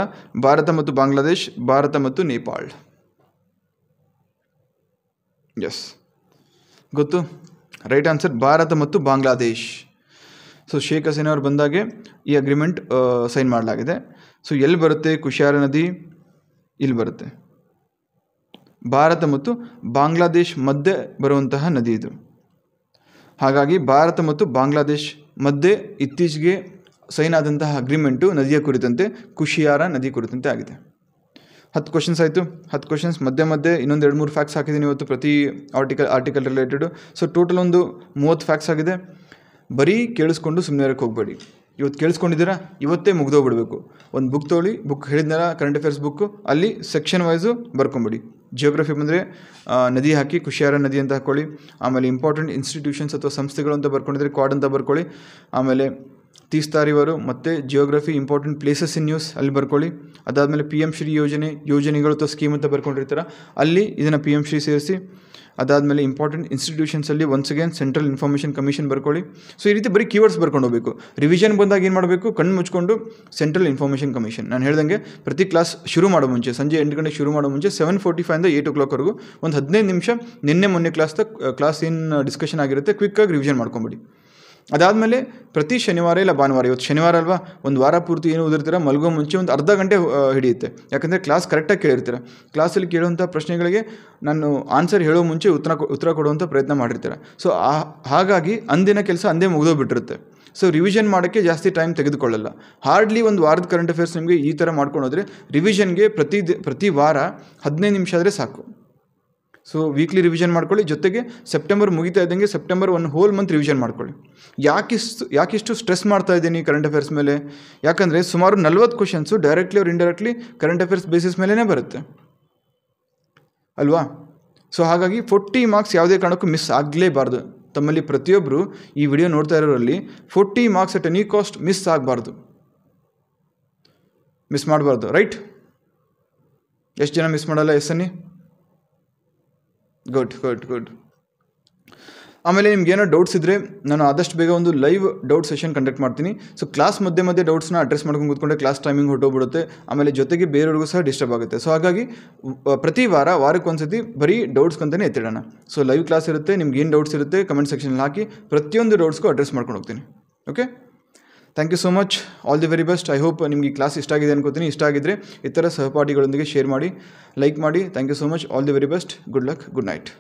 ಭಾರತ ಮತ್ತು ಬಾಂಗ್ಲಾದೇಶ್, ಭಾರತ ಮತ್ತು ನೇಪಾಳ್. ಎಸ್, ಗೊತ್ತು. ರೈಟ್ ಆನ್ಸರ್ ಭಾರತ ಮತ್ತು ಬಾಂಗ್ಲಾದೇಶ್. ಸೊ ಶೇಖ್ ಹಸೀನಾ ಅವರು ಬಂದಾಗೆ ಈ ಅಗ್ರಿಮೆಂಟ್ ಸೈನ್ ಮಾಡಲಾಗಿದೆ. ಸೊ ಎಲ್ಲಿ ಬರುತ್ತೆ ಕುಶಿಯಾರ ನದಿ? ಇಲ್ಲಿ ಬರುತ್ತೆ. ಭಾರತ ಮತ್ತು ಬಾಂಗ್ಲಾದೇಶ್ ಮಧ್ಯೆ ಬರುವಂತಹ ನದಿ ಇದು. ಹಾಗಾಗಿ ಭಾರತ ಮತ್ತು ಬಾಂಗ್ಲಾದೇಶ್ ಮಧ್ಯೆ ಇತ್ತೀಚೆಗೆ ಸೈನ್ ಆದಂತಹ ಅಗ್ರಿಮೆಂಟು ನದಿಯ ಕುರಿತಂತೆ ಕುಶಿಯಾರ ನದಿ ಕುರಿತಂತೆ ಆಗಿದೆ. 10 ಕ್ವಶನ್ಸ್ ಆಯಿತು. 10 ಕ್ವಶನ್ಸ್ ಮಧ್ಯೆ ಇನ್ನೊಂದು 2-3 ಫ್ಯಾಕ್ಟ್ಸ್ ಹಾಕಿದ್ದೀನಿ ಇವತ್ತು ಪ್ರತಿ ಆರ್ಟಿಕಲ್ ರಿಲೇಟೆಡು. ಸೊ ಟೋಟಲ್ ಒಂದು 30 ಫ್ಯಾಕ್ಟ್ಸ್ ಆಗಿದೆ. ಬರೀ ಕೇಳಿಸ್ಕೊಂಡು ಸುಮ್ಮನೆ ಇರೋಕ್ಕೆ ಹೋಗಬೇಡಿ. ಇವತ್ತು ಕೇಳಿಸ್ಕೊಂಡಿದ್ದೀರಾ, ಇವತ್ತೇ ಮುಗ್ದೋಗ್ಬಿಡ್ಬೇಕು. ಒಂದು ಬುಕ್ ತೊಗೊಳ್ಳಿ, ಬುಕ್ ಹೇಳಿದ್ನಲ್ಲ ಕರೆಂಟ್ ಅಫೇರ್ಸ್ ಬುಕ್ಕು, ಅಲ್ಲಿ ಸೆಕ್ಷನ್ ವೈಸು ಬರ್ಕೊಂಬಿಡಿ. ಜಿಯೋಗ್ರಫಿ ಬಂದರೆ ನದಿ ಹಾಕಿ ಕುಶಿಯಾರ ನದಿ ಅಂತ ಹಾಕ್ಕೊಳ್ಳಿ. ಆಮೇಲೆ ಇಂಪಾರ್ಟೆಂಟ್ ಇನ್ಸ್ಟಿಟ್ಯೂಷನ್ಸ್ ಅಥವಾ ಸಂಸ್ಥೆಗಳು ಅಂತ ಬರ್ಕೊಂಡಿದ್ರೆ ಕ್ವಾಡ್ ಅಂತ ಬರ್ಕೊಳ್ಳಿ. ಆಮೇಲೆ ತೀಸ್ತಾ ರಿವರು ಮತ್ತು geography important places in news ಅಲ್ಲಿ ಬರ್ಕೊಳ್ಳಿ. ಅದಾದಮೇಲೆ PM ಶ್ರೀ ಯೋಜನೆಗಳು ಅಥವಾ ಸ್ಕೀಮ್ ಅಂತ ಬರ್ಕೊಂಡಿರ್ತಾರೆ, ಅಲ್ಲಿ ಇದನ್ನು PM ಶ್ರೀ ಸೇರಿಸಿ. ಅದಾದಮೇಲೆ ಇಂಪಾರ್ಟೆಂಟ್ ಇನ್ಸ್ಟಿಟ್ಯೂಷನ್ಸಲ್ಲಿ once again central information commission ಬರ್ಕೊಳ್ಳಿ. ಸೊ ಈ ರೀತಿ ಬರೀ ಕೀವರ್ಡ್ಸ್ ಬರ್ಕೊಂಡು ಹೋಗಬೇಕು. ರಿವಿಷನ್ ಬಂದಾಗ ಏನು ಮಾಡಬೇಕು? ಕಣ್ಣು ಮುಚ್ಕೊಂಡು ಸೆಂಟ್ರಲ್ ಇನ್ಫಾರ್ಮೇಷನ್ ಕಮಿಷನ್. ನಾನು ಹೇಳ್ದಂಗೆ ಪ್ರತಿ ಕ್ಲಾಸ್ ಶುರು ಮಾಡೋ ಮುಂಚೆ, ಸಂಜೆ 8 ಗಂಟೆಗೆ ಶುರು ಮಾಡೋ ಮುಂಚೆ 7:45 8 o'clockವರೆಗೂ ಒಂದು 15 ನಿಮಿಷ ಮೊನ್ನೆ ಕ್ಲಾಸ್ ಏನು ಡಿಸ್ಕಷನ್ ಆಗಿರುತ್ತೆ ಕ್ವಿಕ್ಕಾಗಿ ರಿವಿಷನ್ ಮಾಡ್ಕೊಂಬಿಡಿ. ಅದಾದಮೇಲೆ ಪ್ರತಿ ಶನಿವಾರ ಇಲ್ಲ ಭಾನುವಾರ, ಇವತ್ತು ಶನಿವಾರ ಅಲ್ವಾ, ಒಂದು ವಾರ ಪೂರ್ತಿ ಏನು ಓದಿರ್ತೀರ, ಮಲಗೋ ಮುಂಚೆ ಒಂದು ಅರ್ಧ ಗಂಟೆ ಹಿಡಿಯುತ್ತೆ. ಯಾಕಂದರೆ ಕ್ಲಾಸ್ ಕರೆಕ್ಟಾಗಿ ಕೇಳಿರ್ತೀರ. ಕ್ಲಾಸಲ್ಲಿ ಕೇಳುವಂಥ ಪ್ರಶ್ನೆಗಳಿಗೆ ನಾನು ಆನ್ಸರ್ ಹೇಳೋ ಮುಂಚೆ ಉತ್ತರ ಕೊಡುವಂಥ ಪ್ರಯತ್ನ ಮಾಡಿರ್ತೀರ. ಸೊ ಹಾಗಾಗಿ ಅಂದಿನ ಕೆಲಸ ಅಂದೇ ಮುಗಿದೋಗ್ಬಿಟ್ಟಿರುತ್ತೆ. ಸೊ ರಿವಿಷನ್ ಮಾಡೋಕ್ಕೆ ಜಾಸ್ತಿ ಟೈಮ್ ತೆಗೆದುಕೊಳ್ಳಲ್ಲ. ಹಾರ್ಡ್ಲಿ ಒಂದು ವಾರದ ಕರೆಂಟ್ ಅಫೇರ್ಸ್ ನಿಮಗೆ ಈ ಥರ ಮಾಡ್ಕೊಂಡೋದ್ರೆ ರಿವಿಷನ್ಗೆ ಪ್ರತಿ ವಾರ 15 ನಿಮಿಷ ಆದರೆ ಸಾಕು. ಸೊ ವೀಕ್ಲಿ ರಿವಿಷನ್ ಮಾಡ್ಕೊಳ್ಳಿ. ಜೊತೆಗೆ ಸೆಪ್ಟೆಂಬರ್ ಮುಗಿತಾ ಇದ್ದಂಗೆ ಸೆಪ್ಟೆಂಬರ್ 1 whole month ರಿವಿಷನ್ ಮಾಡ್ಕೊಳ್ಳಿ. ಯಾಕಿಷ್ಟು ಸ್ಟ್ರೆಸ್ ಮಾಡ್ತಾ ಇದ್ದೀನಿ ಕರೆಂಟ್ ಅಫೇರ್ಸ್ ಮೇಲೆ? ಯಾಕಂದರೆ ಸುಮಾರು 40 questions directly R indirectly current affairs basis ಮೇಲೇ ಬರುತ್ತೆ ಅಲ್ವಾ? ಸೊ ಹಾಗಾಗಿ 40 ಮಾರ್ಕ್ಸ್ ಯಾವುದೇ ಕಾರಣಕ್ಕೂ ಮಿಸ್ ಆಗಲೇಬಾರ್ದು. ತಮ್ಮಲ್ಲಿ ಪ್ರತಿಯೊಬ್ಬರು ಈ ವಿಡಿಯೋ ನೋಡ್ತಾ ಇರೋರಲ್ಲಿ 40 marks at any cost miss ಆಗಬಾರ್ದು, ಮಿಸ್ ಮಾಡಬಾರ್ದು. ರೈಟ್? ಎಷ್ಟು ಜನ ಮಿಸ್ ಮಾಡಲ್ಲ? ಎಸ್ ಅನ್ನಿ. ಗುಡ್. ಆಮೇಲೆ ನಿಮ್ಗೇನೋ ಡೌಟ್ಸ್ ಇದ್ದರೆ ನಾನು ಆದಷ್ಟು ಬೇಗ ಒಂದು ಲೈವ್ ಡೌಟ್ ಸೆಷನ್ ಕಂಡಕ್ಟ್ ಮಾಡ್ತೀನಿ. ಸೊ ಕ್ಲಾಸ್ ಮಧ್ಯೆ ಡೌಟ್ಸ್ನ ಅಡ್ರೆಸ್ ಮಾಡ್ಕೊಂಡು ಕೂತ್ಕೊಂಡ್ರೆ ಕ್ಲಾಸ್ ಟೈಮಿಂಗ್ ಹೊರಟೋಗ್ಬಿಡುತ್ತೆ. ಆಮೇಲೆ ಜೊತೆಗೆ ಬೇರೆಯವ್ರಿಗೂ ಸಹ ಡಿಸ್ಟರ್ಬ್ ಆಗುತ್ತೆ. ಸೊ ಹಾಗಾಗಿ ಪ್ರತಿ ವಾರಕ್ಕೊಂದ್ಸತಿ ಬರೀ ಡೌಟ್ಸ್ಗಂತಲೇ ಎತ್ತಿಡೋಣ. ಸೊ ಲೈವ್ ಕ್ಲಾಸ್ ಇರುತ್ತೆ, ನಿಮ್ಗೆ ಏನು ಡೌಟ್ಸ್ ಇರುತ್ತೆ ಕಮೆಂಟ್ ಸೆಕ್ಷನಲ್ಲಿ ಹಾಕಿ ಪ್ರತಿಯೊಂದು ಡೌಟ್ಸ್ಗೂ ಅಡ್ರೆಸ್ ಮಾಡ್ಕೊಂಡು ಹೋಗ್ತೀನಿ. Okay, thank you so much. All the very best. I hope ನಿಮಗೆ ಈ ಕ್ಲಾಸ್ ಇಷ್ಟ ಆಗಿದೆ ಅನ್ಕೋತೀನಿ. ಇಷ್ಟ ಆಗಿದ್ದರೆ ಇತರ ಸಹಪಾಠಿಗಳೊಂದಿಗೆ ಶೇರ್ ಮಾಡಿ, ಲೈಕ್ ಮಾಡಿ. Thank you so much. All the very best. Good luck. Good night.